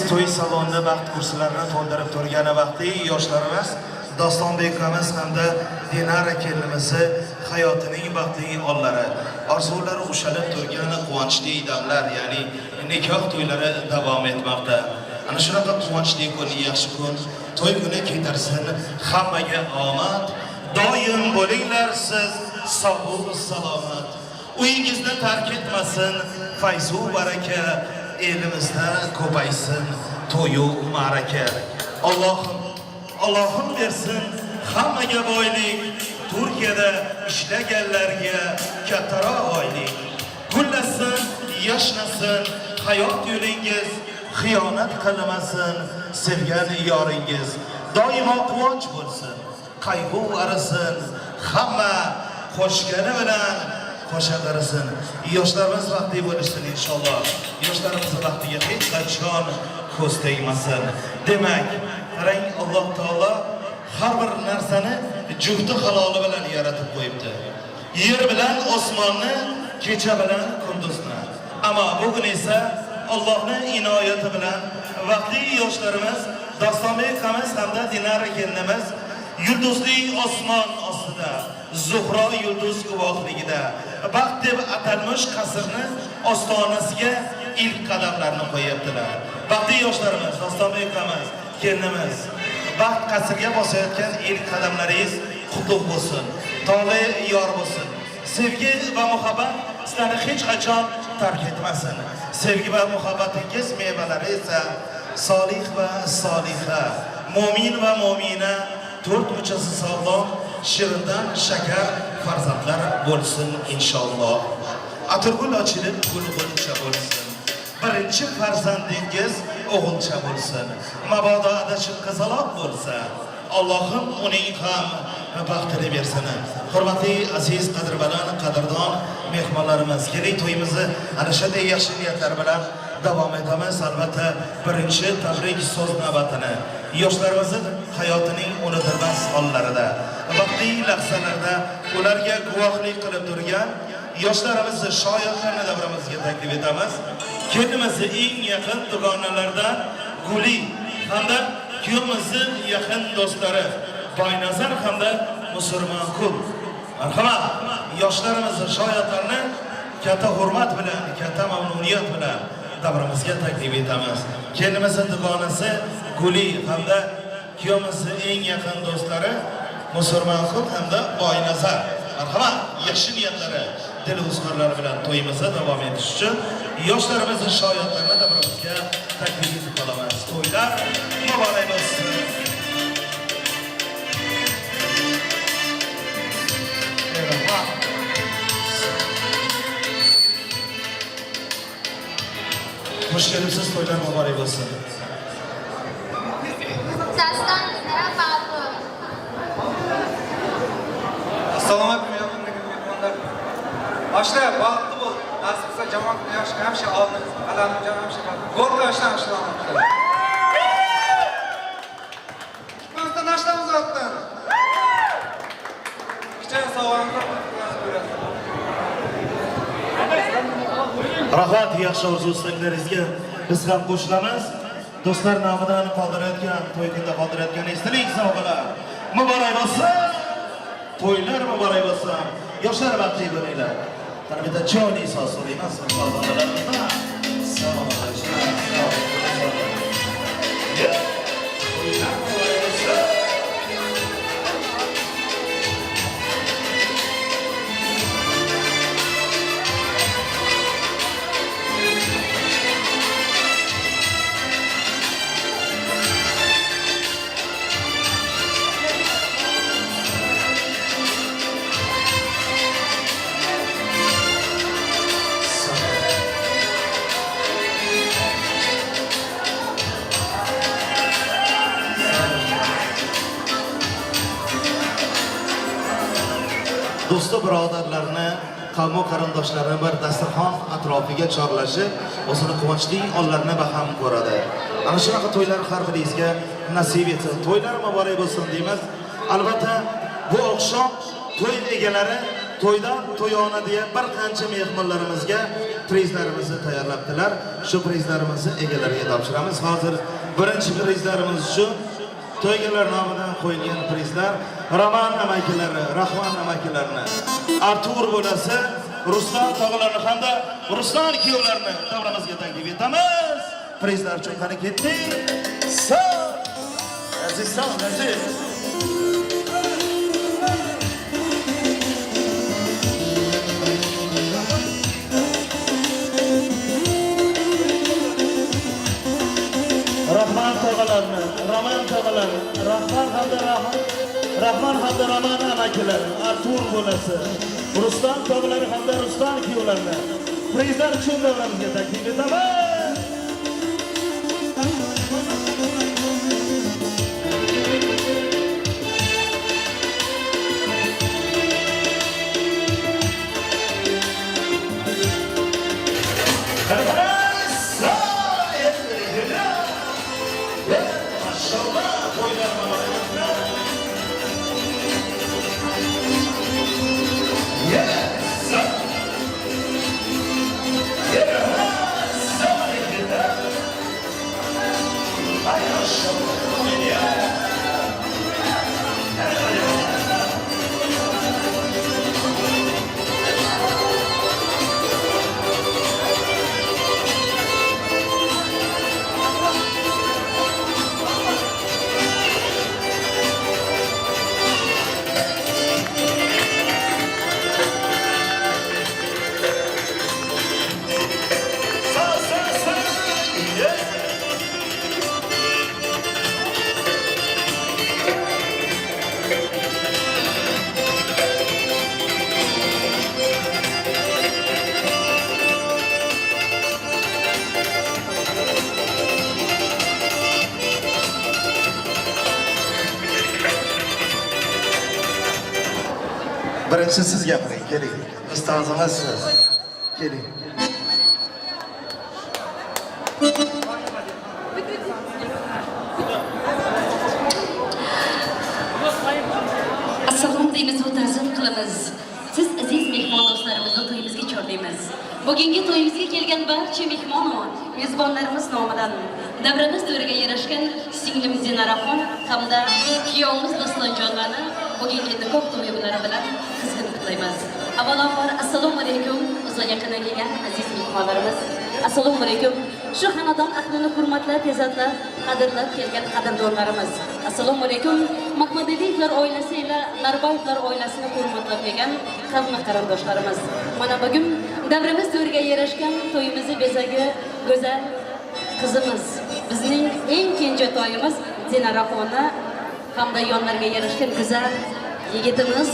to'y salonida vaqt kursilarini to'ldirib turgan vaqtda yoshlarimiz Dostonbek akamiz hamda Dinara kelinimizni hayotining baxtli onlari, orzulari ushalib turgan quvonchli damlar, ya'ni nikoh to'ylari davom etmoqda. Ana shunaqa quvonchli kun, yaxshi kun, to'y kuni ketarsin hammaga omad. Doim bo'linglar siz sog' salomat. Uyingizni tark etmasin fayzu baraka, elimizda ko'paysin to'yu ma'raka. Allohim bersin hammaga boylik, Turkiyada ishlaganlarga kattaroq oylik. Gullasin, yashnasin hayot yo'lingiz, xiyonat qilmasin sevgan yoringiz. Doimo quvonch bo'lsin, qayg'u arisin, hamma qo'shgani bilan qo'shaqarisin. Yoshlarimiz baxtli bo'lsin inshaalloh. Yoshlarimiz baxtiga hech qachon ko'z tegmasin. Demak, qarang, Alloh taolo har bir narsani jufti haloli bilan yaratib qo'yibdi. Yer bilan osmonni, kecha bilan kunduzni. Ammo bugun esa Allohning inoyati bilan vaqtli yoshlarimiz Dostonbek akamiz hamda Dinara kelinimiz yulduzli osmon ostida, Zuhro yulduz guvohligida baxt deb atalmish qasrni ostonasiga ilk qadamlarini qo'yibdilar. Baxtli yoshlarimiz Dostonbek akamiz, kelinimiz, baxt qasriga bosayotgan ilk qadamlaringiz qutlug' bo'lsin, tole yor bo'lsin. Sevgi va muhabbat sizlarni hech qachon tark etmasin. Sevgi va muhabbatingiz mevalari esa solih va soliha, mo'min va mo'mina, to'rt muchasi sog'lom, shirindan shakar farzandlar bo'lsin inshaalloh. Atirgul ochilib gul-gulcha bo'lsin. Birinchi farzandingiz o'g'ilcha bo'lsin. Mabodo adashib qizaloq bo'lsa, Allohim uning ham baxtini bersin. Hurmatli aziz qadrbalan, qadrdon mehmonlarimiz, keling to'yimizni ana shunday yaxshi niyatlar bilan davom etamiz. Albatta, birinchi tabrik so'z navbatini yoshlarimiz hayotining unutilmas hollarida, vaqtli lahzalarda ularga guvohlik qilib turgan yoshlarimizni, shoirlarni davramizga taklif etamiz. Kelinimizni eng yaqin dugonalardan Guli hamda kuyovimizning yaqin do'stlari Boynazar hamda Musulmonkul. Marhamat, yoshlarimizni, shoirlarni katta hurmat bilan, katta mamnuniyat bilan davramizga taklif etamiz. Kelinimizning dugonasi Guli hamda kuyovimizning eng yaqin do'stlari Musulmonkul hamda Boynazar. Marhamat, yaxshi niyatlari, dil uzg'orlari bilan to'yimizda davom etish uchun yoshlarimizni, shoirlarni davramizga taklif etib qolamiz. To'ylar muborak bo'lsin. Hoş geldiniz, to'ylar muborak bo'lsin. Daston Dinara Babu. Assalomu alaykum mehmonlar. Boshlar vaqti bo'l. Nasibsa jamoat yosh hamsha oldi. Alamni jamoat hamsha qildi. Go'rqa yoshdan ishlamoqda. Biz nashtamiz otdan. Kichik sog'liqni Rahmat, yaxshi orzu-istaklaringizga biz ham qo'shilamiz. Do'stlar nomidan qoldirayotgan, to'y kunda qoldirayotgan esdalik sovg'alar muborak bo'lsin. To'ylar muborak bo'lsin. Yoshlar baxtli bo'linglar. Qani bitta joni so'z so'raymiz farzandlarimizdan. Assalomu do'sti birodarlarni, qavm qarindoshlarini bir dasturxon atrofiga chorlashib, o'zini quvonchli onlarini baham ko'radi. Ana shunaqa to'ylar har biringizga nasib etsin. To'ylar muborak bo'lsin deymiz. Albatta, bu oqshom to'y egalari to'ydan to'yona deya bir qancha mehmonlarimizga prizlarimizni tayyorlabdilar. Shu prizlarimizni egalariga topshiramiz. Hozir birinchi prizlarimiz shu to'ygalar nomidan qo'yilgan prizlar Roman amakilari, Rahmon amakilarini, Artur bo'lasa, Ruslan tog'alarini hamda Ruslan kuyovlarini davramizga taklif etamiz. Prizlar uchun qani ketdik. Aziz. Rahman tog'alarini, Roman tog'alarini, Rahmon hamda Roman amakilarini, Artur bo'lasa, Ruslan tog'alari hamda Ruslan kuyovlarini prizlar uchun davramizga taklif etaman. Birinchi siz gapiring, keling. Ustozimiz siz. Keling. Assalomu deymiz va ta'zim qilamiz. Siz aziz mehmon do'stlarimizni to'yimizga chorlaymiz. Bugungi to'yimizga kelgan barcha mehmon va mezbonlarimiz nomidan davramiz to'riga yarashgan singlimiz Dinaraxon hamda kuyovimiz Dostonjonlarni bugungi nikoh to'yimlari bilan qizg'in qutlaymiz. Avvalambor assalomu alaykum uzoq yaqindan kelgan aziz mehmonlarimiz. Assalomu alaykum. Shu xonadon ahlini hurmatlab, izzatlar, qadrlab kelgan qadrdonlarimiz. Assalomu alaykum. Mahmadaliyevlar oilasi ila Narbayevlar oilasini hurmatlab kelgan qavmi qarindoshlarimiz. Mana bugun davrimiz to'riga yarashgan to'yimizni bezagi go'zal qizimiz, bizning eng kenja to'yimiz Dinaraxonni hamda yonlarga yarashgan go'zal yigitimiz,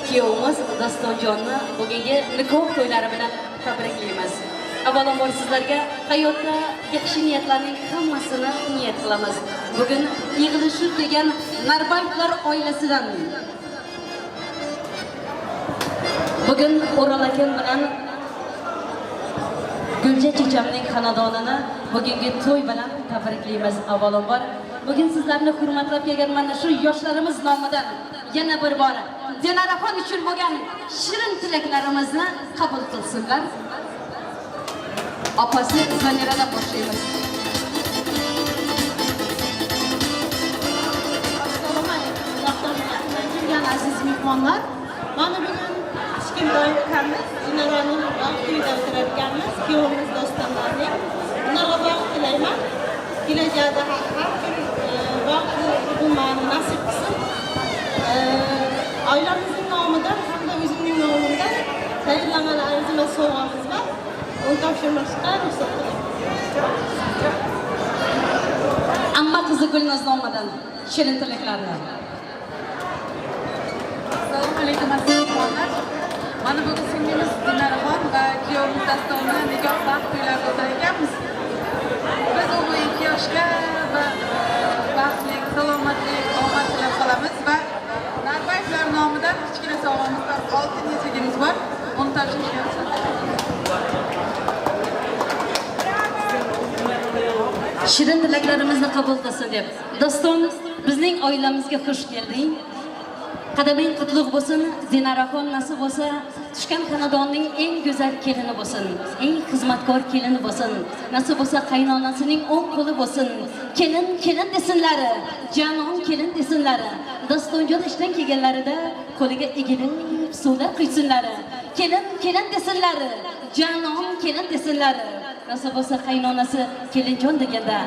kuyovimiz Dostonjonni bugungi nikoh to'ylari bilan tabriklaymiz. Avvalambor sizlarga hayotda yaxshi niyatlarning hammasini niyat qilamiz. Bugun yig'ilishib kelgan Narbayevlar oilasidan bugun O'ral akam bilan Gulja chechamning xonadonini bugungi to'y bilan tabriklaymiz. Avvalambor bugün sizlarni hurmatlab kelgan mana shu yoshlarimiz nomidan yana bir bor Dinaraxon uchun bo'lgan shirin tilaklarimizni qabul qilsinlar. Opasi Zaniradan boshlaymiz. Assalomu alaykum. Aziz mehmonlar, mana bugun kichkintoy ukamiz Dinaroning uyida o'tirayotganmiz. Kuyovimiz Dostonlarning ularga baxt tilayman. Kelajakda har kim baxtli bo'lmani nasib qilsin. Oilamizning nomidan hamda o'zimning nomimdan tayyorlangan arzimas sovg'amiz bor. Uni topshirmoqqa ruxsat qiling. Amma qizi Gulnoz nomidan shirin tilaklarni. Assalomu alaykum aziz mehmonlar. Mana bugun singlimiz Dinaraxon va kuyovimiz Dostonni nikoh baxt to'ylarida o'tirganmiz. Biz u 2 yoshga va baxtlik, salomatlik, omad tilab qolamiz va Narbayevlar nomidan kichkina sovg'amiz bor, oltin yechigimiz bor. Uni topshirishga Qadaming qutlug' bo'lsin, Zinaraxon nasib bo'lsa, tushgan xonadonning eng go'zal kelini bo'lsin, eng xizmatkor kelini bo'lsin. Nasib bo'lsa qaynonasining o'ng qo'li bo'lsin. Kelin desinlar, janon kelin desinlar. Dostonjon ishdan kelganlarida qo'liga egilib suvlar quysinlar. Kelin desinlar, janon kelin desinlar. Nasib bo'lsa qaynonasi kelinjon deganda,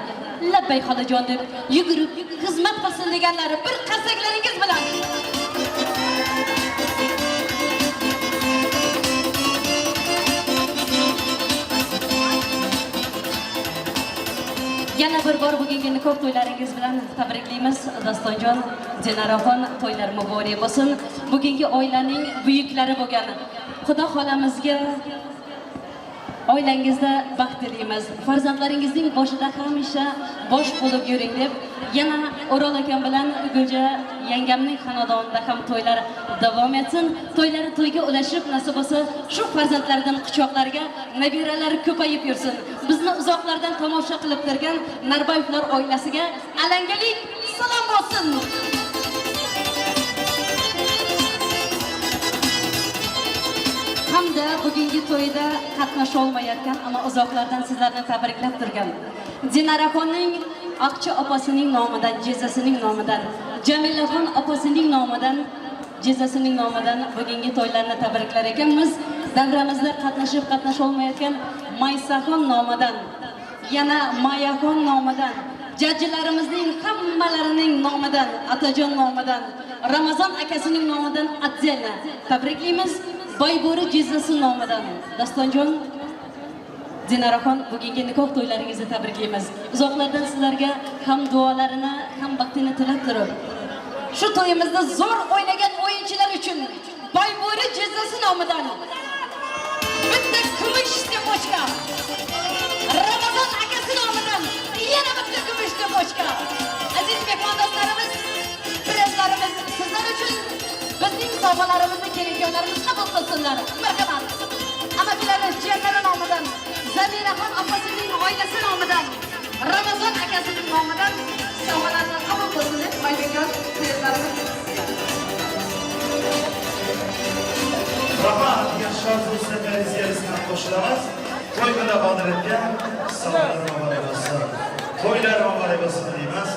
labbay xolajon deb yugurib xizmat qilsin deganlari bir qarsaklaringiz bilan. Yana bir bor bugungi nikoh to'ylaringiz bilan tabriklaymiz. Dostonjon, Dinaraxon to'ylar muborak bo'lsin. Bugungi oilaning buyuklari bo'lgan Xudo xolamizga oilangizda baxt tilaymiz. Farzandlaringizning boshida hamisha bosh bo'lib yuring deb yana O'rol akam bilan Gulja yangamning xonadonida ham to'ylar davom etsin. To'ylari to'yga ulashib, nasib bo'lsa shu farzandlardan quchoqlarga nabiralar ko'payib yursin. Bizni uzoqlardan tomosha qilib turgan Narbayevlar oilasiga alangalik salom bo'lsin. Hamda bugungi to'yda qatnasha olmayotgan, ammo uzoqlardan sizlarni tabriklab turgan Dinaraxonning Aqchi opasining nomidan, jezasining nomidan, Jamilaxon opasining nomidan, jezasining nomidan bugungi to'ylarni tabriklar ekanmiz. Davramizda qatnasha olmayotgan Maysaxon nomidan, yana Mayaxon nomidan, jajjilarimizning hammalarining nomidan, Atajon nomidan, Ramazon akasining nomidan atzelna tabriklaymiz. Boybori jezasi nomidan Dostonjon, Dinaraxon bugungi nikoh to'ylaringizni tabriklaymiz. Uzoqlardan sizlarga ham duolarini, ham baxtini tilab turib, shu to'yimizni zo'r o'ynagan o'yinchilar uchun Boybori jezasi nomidan bitta kumush depochka, Ramazon akasi nomidan yana bitta kumush depochka. Aziz mehmondo'stlarimiz, prezlarimiz sizlar uchun bizning sovg'alarimizni kelinjonlarimiz qabul qilsinlar. Marhamat. Amaklari, jiyanlari nomidan, Zamiraxon opasining oilasi nomidan, Ramazon akasining nomidan sovg'alarni qabul qilsin deb maydagon prezlarimiz. Rahmat, yaxshi orzu gariziyasidan qo'shilamiz. To'y bilan qoldirilgan sog'lar muborak bo'lsin. To'ylar muborak bo'lsin deymiz.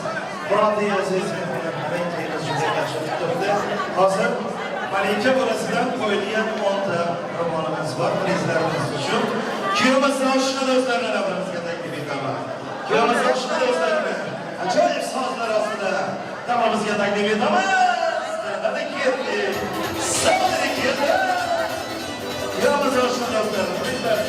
Bironta aziz mehmonlarning to'yini juda yaxshi o'tdi. Hozir Malika bolasidan qo'yilgan 10 ta romanimiz bor. Prezlarimiz uchun kuyovimizni oshna do'stlarni labimizga taklif etaman. Kuyovimizni oshna do'stlarni ajoyib sozlar ostida tamomimizga taklif etaman. Hadi keldi. Sabri keldi. Kuyovimizni oshna do'stlarni prezlar.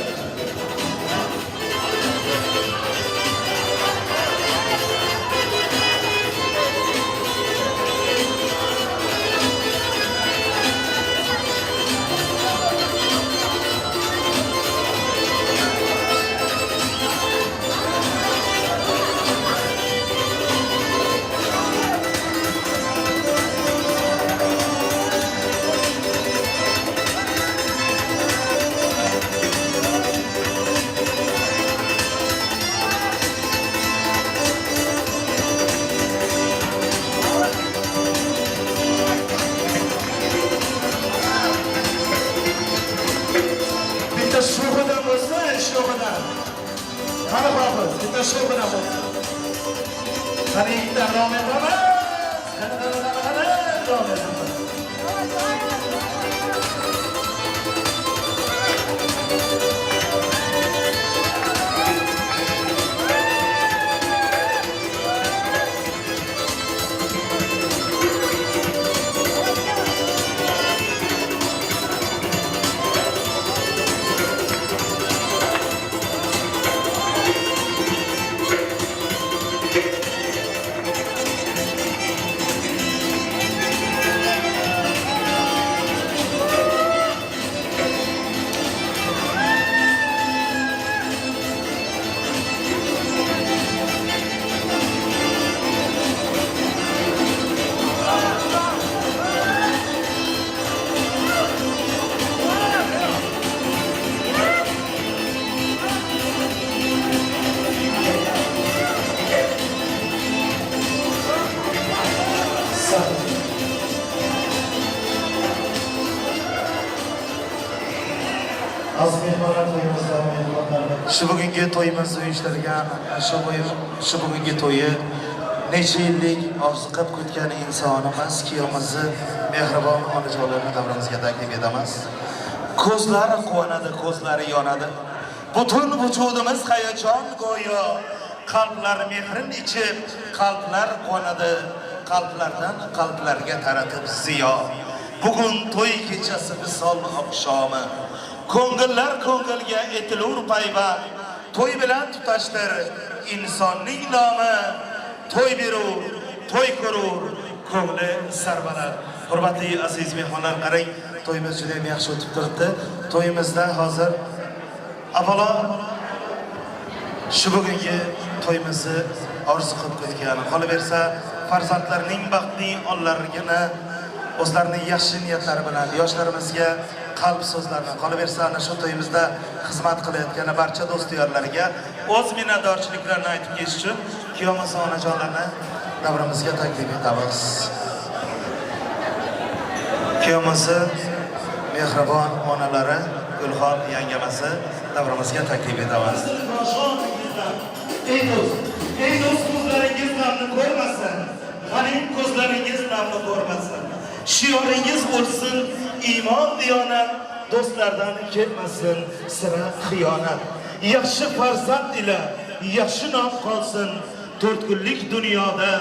Şu bugungi to'yimizni uyushtirgan shu bugungi to'yi necha yillik orzu qilib kutgan insonimiz kuyovimizni mehribon onajonlarni davramizga taklif etamiz. Ko'zlari quvonadi, ko'zlari yonadi. Butun vujudimiz hayajon go'yo. Qalblar mehrin ichib, qalblar quvonadi. Qalblardan qalblarga taratib ziyo. Bugun to'y kechasi visol oqshomi. Ko'ngillar ko'ngilga etilur payvand. To'y bilan tutashtir insonning nomi. To'y berur, to'y ko'rur, ko'ngli sarbarar. Hurmatli aziz mehmonlar, qarang, to'yimiz juda ham yaxshi o'tib turibdi. To'yimizda hozir avvalo shu bugungi to'yimizni orzu qilib kutgan. Qolaversa, farzandlarning baxtli onlarigina o'zlarining yaxshi niyatlari bilan yoshlarimizga qalb so'zlarini qolaversa ana shu to'yimizda xizmat qilayotgan barcha do'st-yorlarga o'z minnatdorchiliklarini aytib ketish uchun kuyovimiz onajonlarni davramizga taklif etamiz. Kuyovimizni mehribon onalari Gulxon yangamasi davramizga taklif etamiz. Ey do'st, ko'zlaringiz namni ko'rmasin. Mening ko'zlaringiz namni ko'rmasin. Shioringiz bo'lsin iymon diyonat, do'stlardan ketmasin sira xiyonat. Yaxshi farzand ila yaxshi nom qolsin, 4 kunlik dunyoda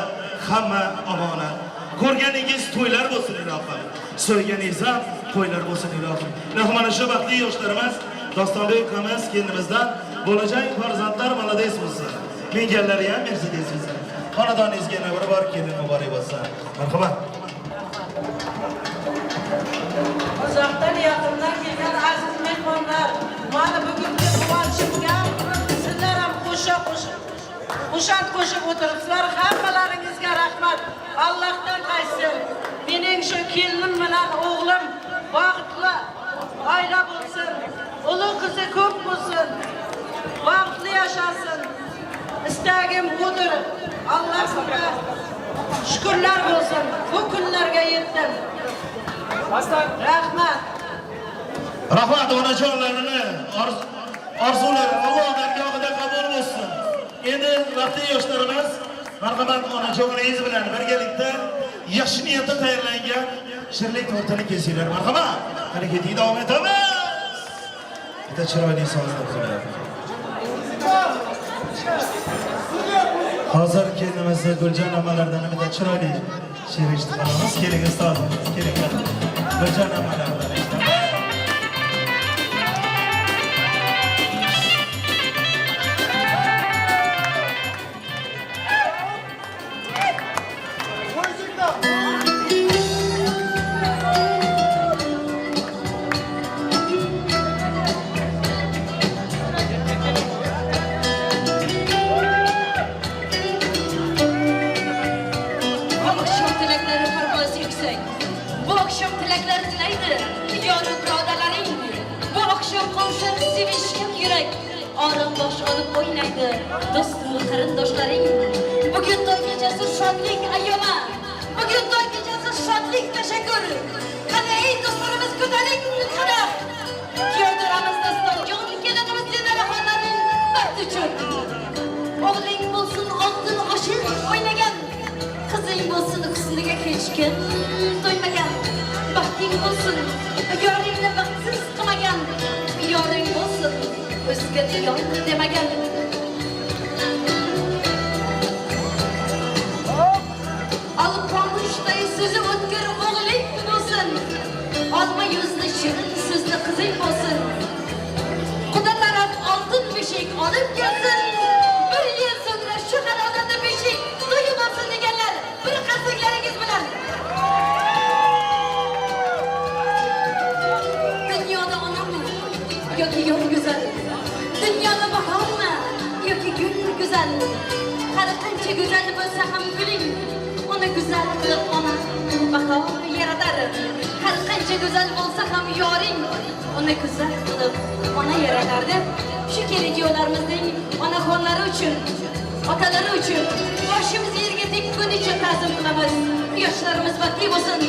hamma omonat. Ko'rganingiz to'ylar bo'lsin ilohim, so'yganingiz ham to'ylar bo'lsin ilohim. Mana shu baxtli yoshlarimiz Dostonbek ukamiz kelinimizdan bo'lajak farzandlar malades bo'lsin. Menganlari ham Mercedes bo'lsin. Xonadoningizga yana bir bor kelin muborak bo'lsin. Marhamat. Uzoqdan yaqindan kelgan aziz mehmonlar, mana bugungi quvonchimga sizlar ham qo'shib o'tiribsizlar. Hammalaringizga rahmat. Allohdan qaysin. Mening shu kelinim bilan o'g'lim baxtli oila bo'lsin. Ulug' qizi ko'p bo'lsin. Baxtli yashasin. Istagim budur. Allohga shukrlar bo'lsin. Bu kunlarga yetdim. Rahmat. Rahmat onajonlarini orzulari Alloh dargohida qabul bo'lsin. Endi vaqtli yoshlarimiz marhamat onajoningiz bilan birgalikda yaxshi niyatda tayyorlangan shirlik tortini kesinglar. Marhamat. Harakatga davom etamiz. Bitta chiroyli sozda qo'yadi. Hozir kelinimizni Guljon amalardan bitta chiroyli she'r eshitib olamiz. Keling ustoz, keling. Guljon amalardan eshitamiz. Orambosh olib o'ynaydi do'stlar qarindoshlaring. Bugun to'y kechasi shodlik ayyoma. Bugun to'y kechasi shodlik tashakkur. Qani ey do'stlarimiz ko'taring qada. Kuyovdiramiz Dostonjon kelinimiz Dinaxonlarning baxti uchun. O'g'ling bo'lsin oltin oshiq o'ynagan. Qizing bo'lsin husniga hech kim to'ymagan. Baxting bo'lsin yoringni baxtsiz qilmagan. Yoring bo'lsin o'zga diyor demagan. Alpomushday so'zi o'tkir o'g'ling bo'lsin. Olma yuzli shirin so'zli qizing bo'lsin. Xudo taraf oltin beshik olib kelsin. Bir yil so'ngra shu xonadonda beshik to'yi bo'lsin deganlar bir qarsaklaringiz bilan. Dunyoda onami yoki yor go'zal. Dunyoda bahormi yoki gul go'zal. Har qancha go'zal bo'lsa ham guling, uni go'zal qilib ona bahor yaratar. Har qancha go'zal bo'lsa ham yoring, uni go'zal qilib ona yaratar deb shu kelajoklarimizding onaxonlari uchun, otalari uchun boshimiz yerga tekkunicha ta'zim qilamiz. Yoshlarimiz baxtli bo'lsin,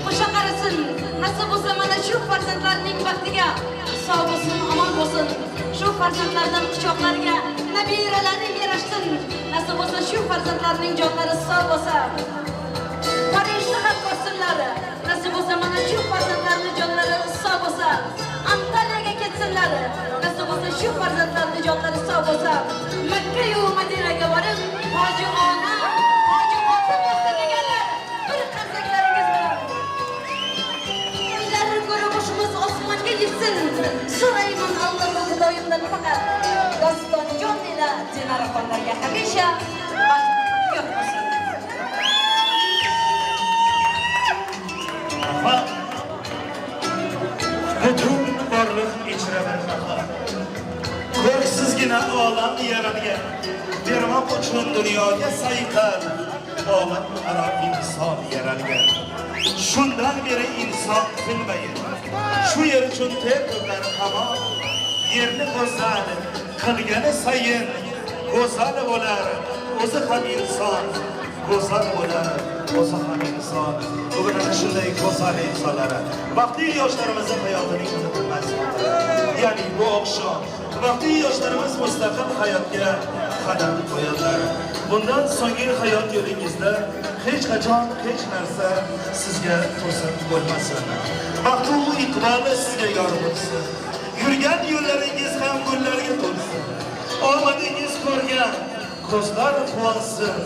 qo'sha qarasin. Nasib bo'lsa mana shu farzandlarning baxtiga sog' bo'lsin, omon bo'lsin. shu farzandlardan quchoqlarga nabiralari yarashsin. Nasib bo'lsa shu farzandlarning jonlari sog' bo'lsa, Parijda ham ko'rsinlar. Nasib bo'lsa mana shu farzandlarning jonlari sog' bo'lsa, Antaliyaga ketsinlar. Nasib bo'lsa shu farzandlarning jonlari sog' bo'lsa, Makka-yu Madinaga borib, hoji ona, hoji xotin bo'lsin deganlar. Bir qarsaklaringiz bilan. Uylari ko'rib boshimiz osmonga yetsin. So'rayman Alloh Xudoyimdan faqat Dostonjon ila Dinaraxonlarga hamisha baxt yo'q bo'lsin. Bütün varlık içre bir bakar. Ko'ksizgina olam yaratgan. Bermoq uchun dunyoga sayqal. Olam aro inson yaralgan. Shundan beri inson bilmayin. Shu yer uchun ter to'kar hamon. Yerni go'zal qilgani sayin go'zal bo'lar. O'zi ham inson. Go'zal bo'lar. O'zi ham inson. Bugun ana shunday go'zal insonlar vaqtli yoshlarimizni hayotining unutilmas ya'ni bu oqshom vaqtli yoshlarimiz mustaqil hayotga qadam qo'yadilar. Bundan so'nggi hayot yo'lingizda hech qachon hech narsa sizga to'siq bo'lmasin. Baxtu iqboli sizga yor bo'lsin. Yurgan yo'llaringiz ham gullarga to'lsin. Omadingiz ko'rgan ko'zlar quvonsin.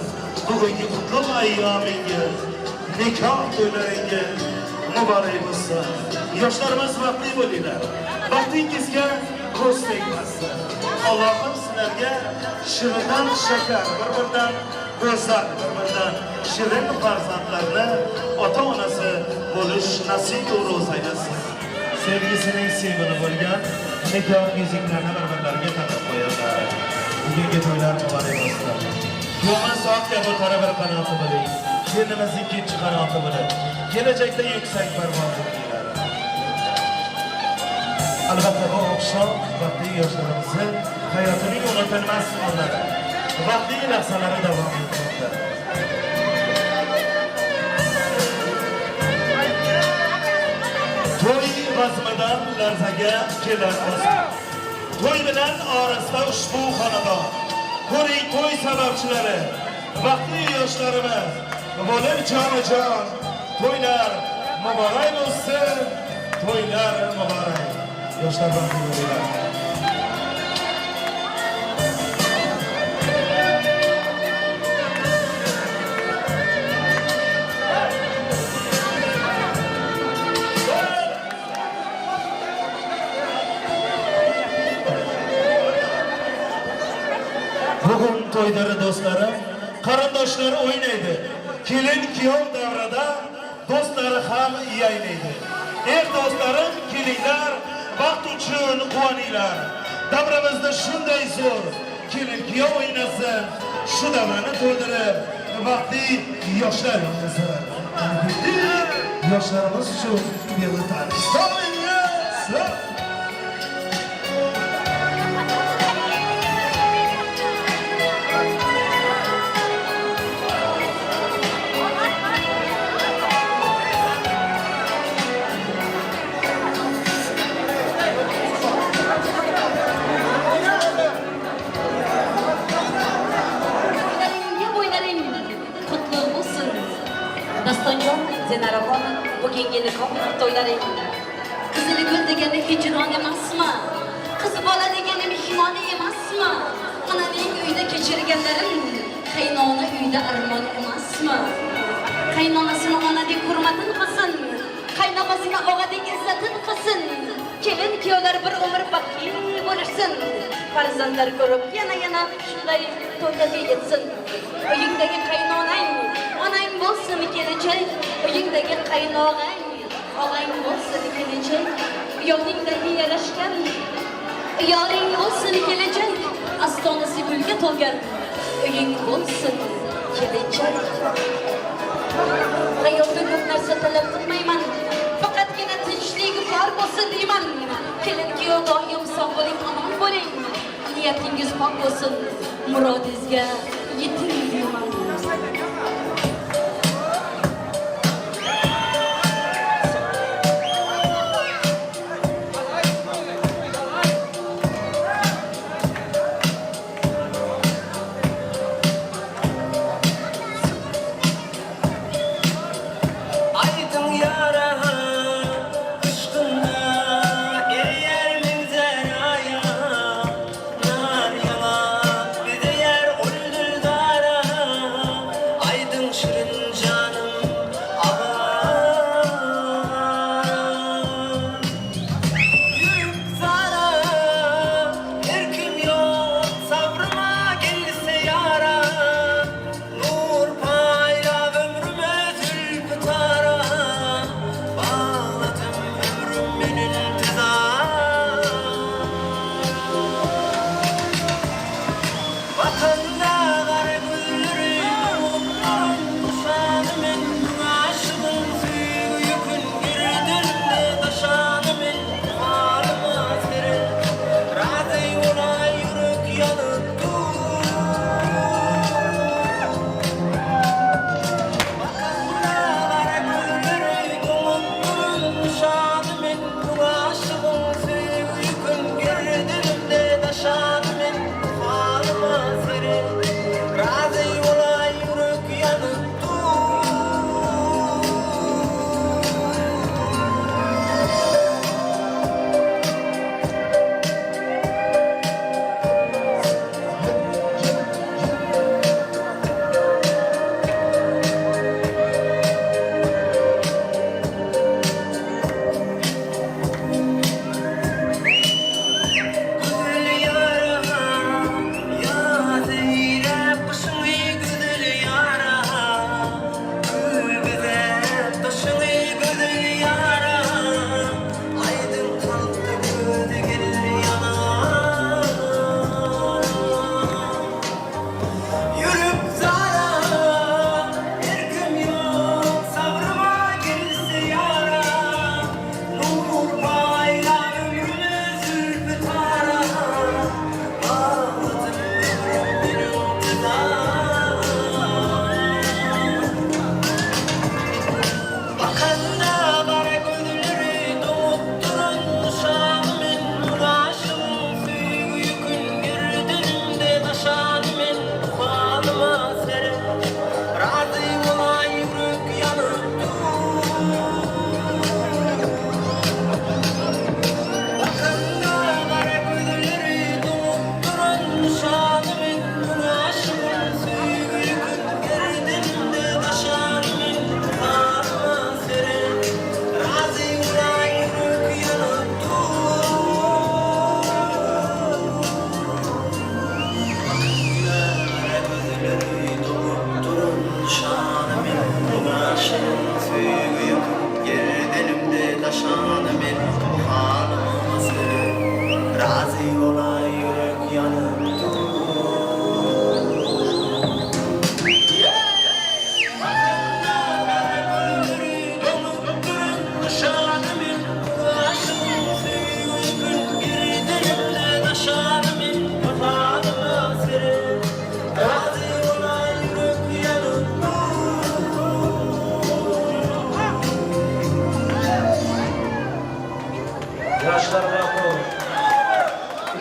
Bugungi qutlug' ayyomingiz nikoh to'ylaringiz muborak bo'lsin. Yoshlarimiz vaqtli bo'linglar. Vaqtingizga ko'z tegmasin. Allohim sizlarga shirindan shakar, bir-biridan go'zal, bir-biridan shirin farzandlarni ota-onasi bo'lish nasib ro'z aylasin. Sevgisining sevgini bo'lgan nikoh yuziklarini bir-birlariga taqib qo'yadilar. Bugungi to'ylar muborak bo'lsin. Yo'qman soatga bu tara bir qanoti bo'ling. Kelinimiz ikkinchi qanoti bo'lib, kelajakda yuksak parvozga keladi. Albatta bu oqshom vaqtli yoshlarimizni hayotining unutilmas onlari, vaqtli lahzalari davom etmoqda. To'y bazmidan larzaga kelar osmon. To'y bilan orasida ushbu xonadon. Ko'ring to'y sababchilari, vaqtli yoshlarimiz bo'lib jonajon, to'ylar muborak bo'lsin, to'ylar muborak. Yoshlar vaqtli bo'linglar. Bugun to'ydari do'stlarim, qarindoshlar o'ynaydi. Kelin kuyov davrada do'stlari ham yaynaydi. Do'stlarim, kelinglar, vaqt uchun quvoninglar. Davramizda shunday zo'r, kelin kuyov o'ynasin, shu davrani to'ldirib, vaqtli yoshlar o'ynasin. Yoshlarimiz uchun berdi tanish. Dostonjon Dinaraxon bugungi nikoh to'ylari. Qizili gul degani hijron emasmi? Qiz bola degani mehmon emasmi? Onaning uyda kechirganlarim qaynona uyda armon emasmi? Qaynonasini onadek hurmatin qilsin, qaynonasini og'adek izzatin qilsin. Kelin kuyovlar bir umr baxtli bo'lishsin. Farzandlar ko'rib yana shunday to'ylarga yetsin. Uyingdagi qaynonang onang bo'lsin kelajak, uyingdagi qaynog'ang og'ang bo'lsin kelajak, yoningdagi yarashgan yoring bo'lsin kelajak, astonasi gulga to'lgan uying bo'lsin kelajak. Hayotda ko'p narsa talab qilmayman, faqatgina tinchlik bor bo'lsin deyman. Kelin kuyov doim sog' bo'ling, omon bo'ling, niyatingiz pok bo'lsin, murodingizga yeting deyman. Yaşlar bakın.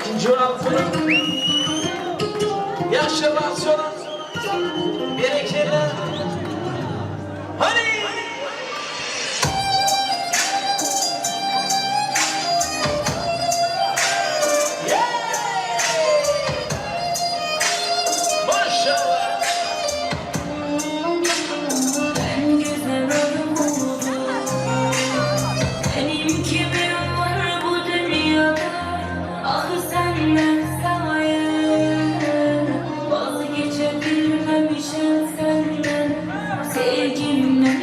İkinci altın. Yaşlı baksana. Bereketler. Hani? Maşallah. Ben güzel oldum. Benim kimim var bu dünyada. Ah senden sayın. Vazgeçebilmemişim senden. Sevgimden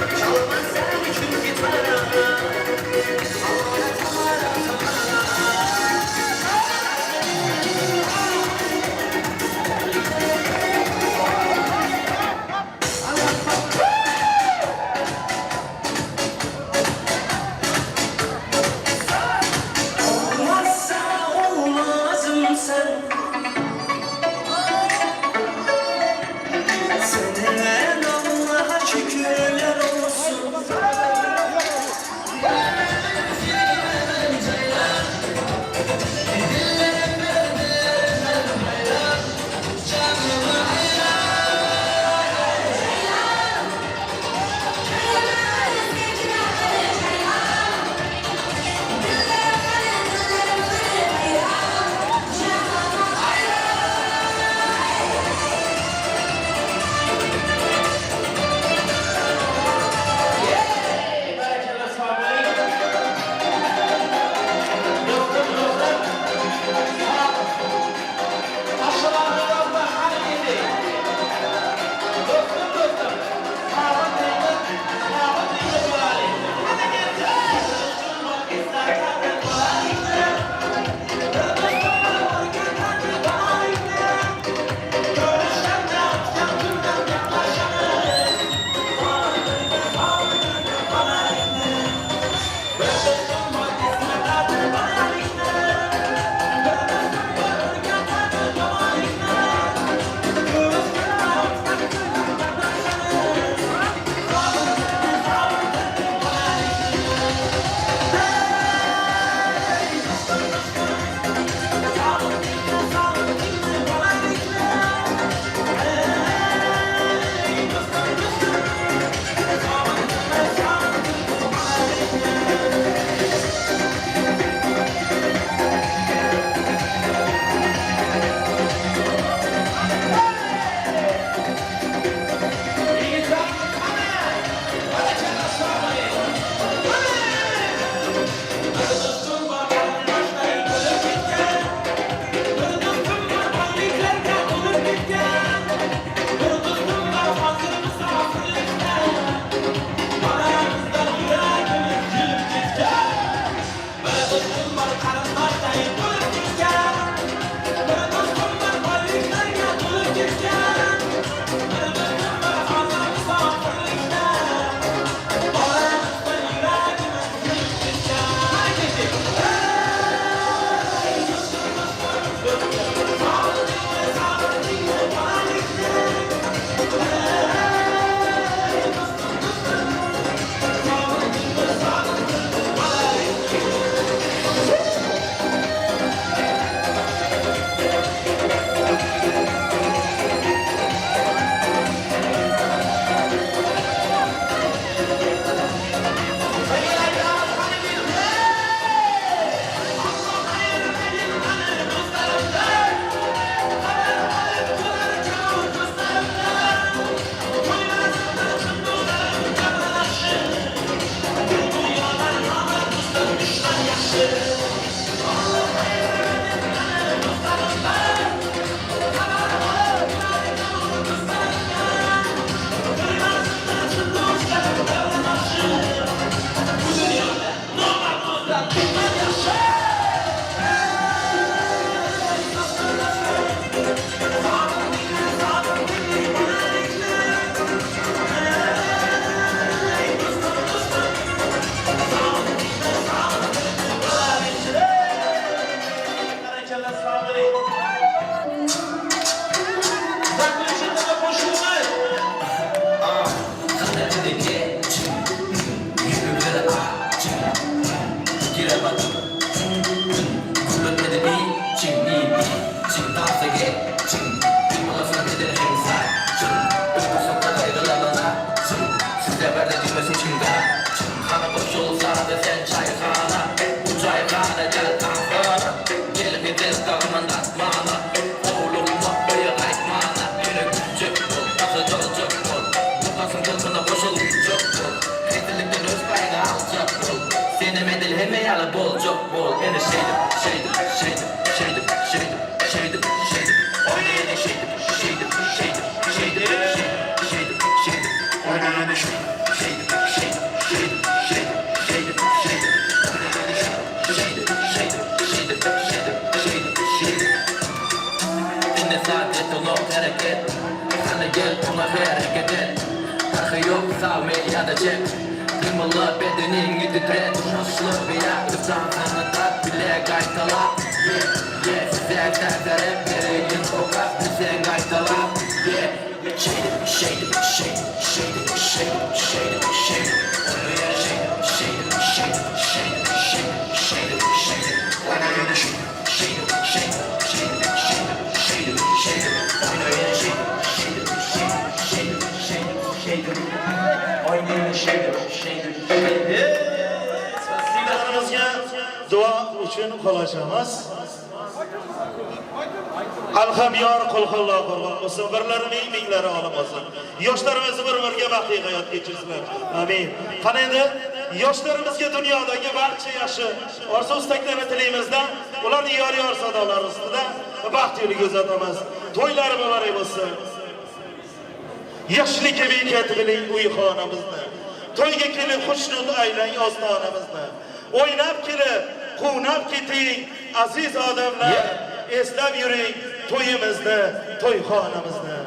Tamara Yala bol çok bol ene şeydim oyna yine şeydim oyna yine saadet olup hareket Kana gel ona hareket et Takı yok savme ya da cep Kırmalı bedenin titret Hoşlu bir yakıptan sana tat bile gaytalap Size terser hep vereyin sokak bize gaytalap Şeydim Sizlerimizga dua uchun qolashamiz. Alhamyor qulxulloh qurban olsun. Birlari minglari olim olsun. Yoshlarimiz bir-biriga baxtli hayot kechirsinlar. Amin. Qani endi yoshlarimizga dunyodagi barcha yaxshi orzu-istaklarni tilaymizda, ularning yor sadolari ustida baxt yo'liga uzatamiz. To'ylari muborak bo'lsin. Yoshlik bekat biling uyxonamizni. To'yga kelib xushnud aylang ostonamizni. O'ynab kelib, quvnab keting aziz odamlar. Eslab yuring to'yimizni, to'yxonamizni.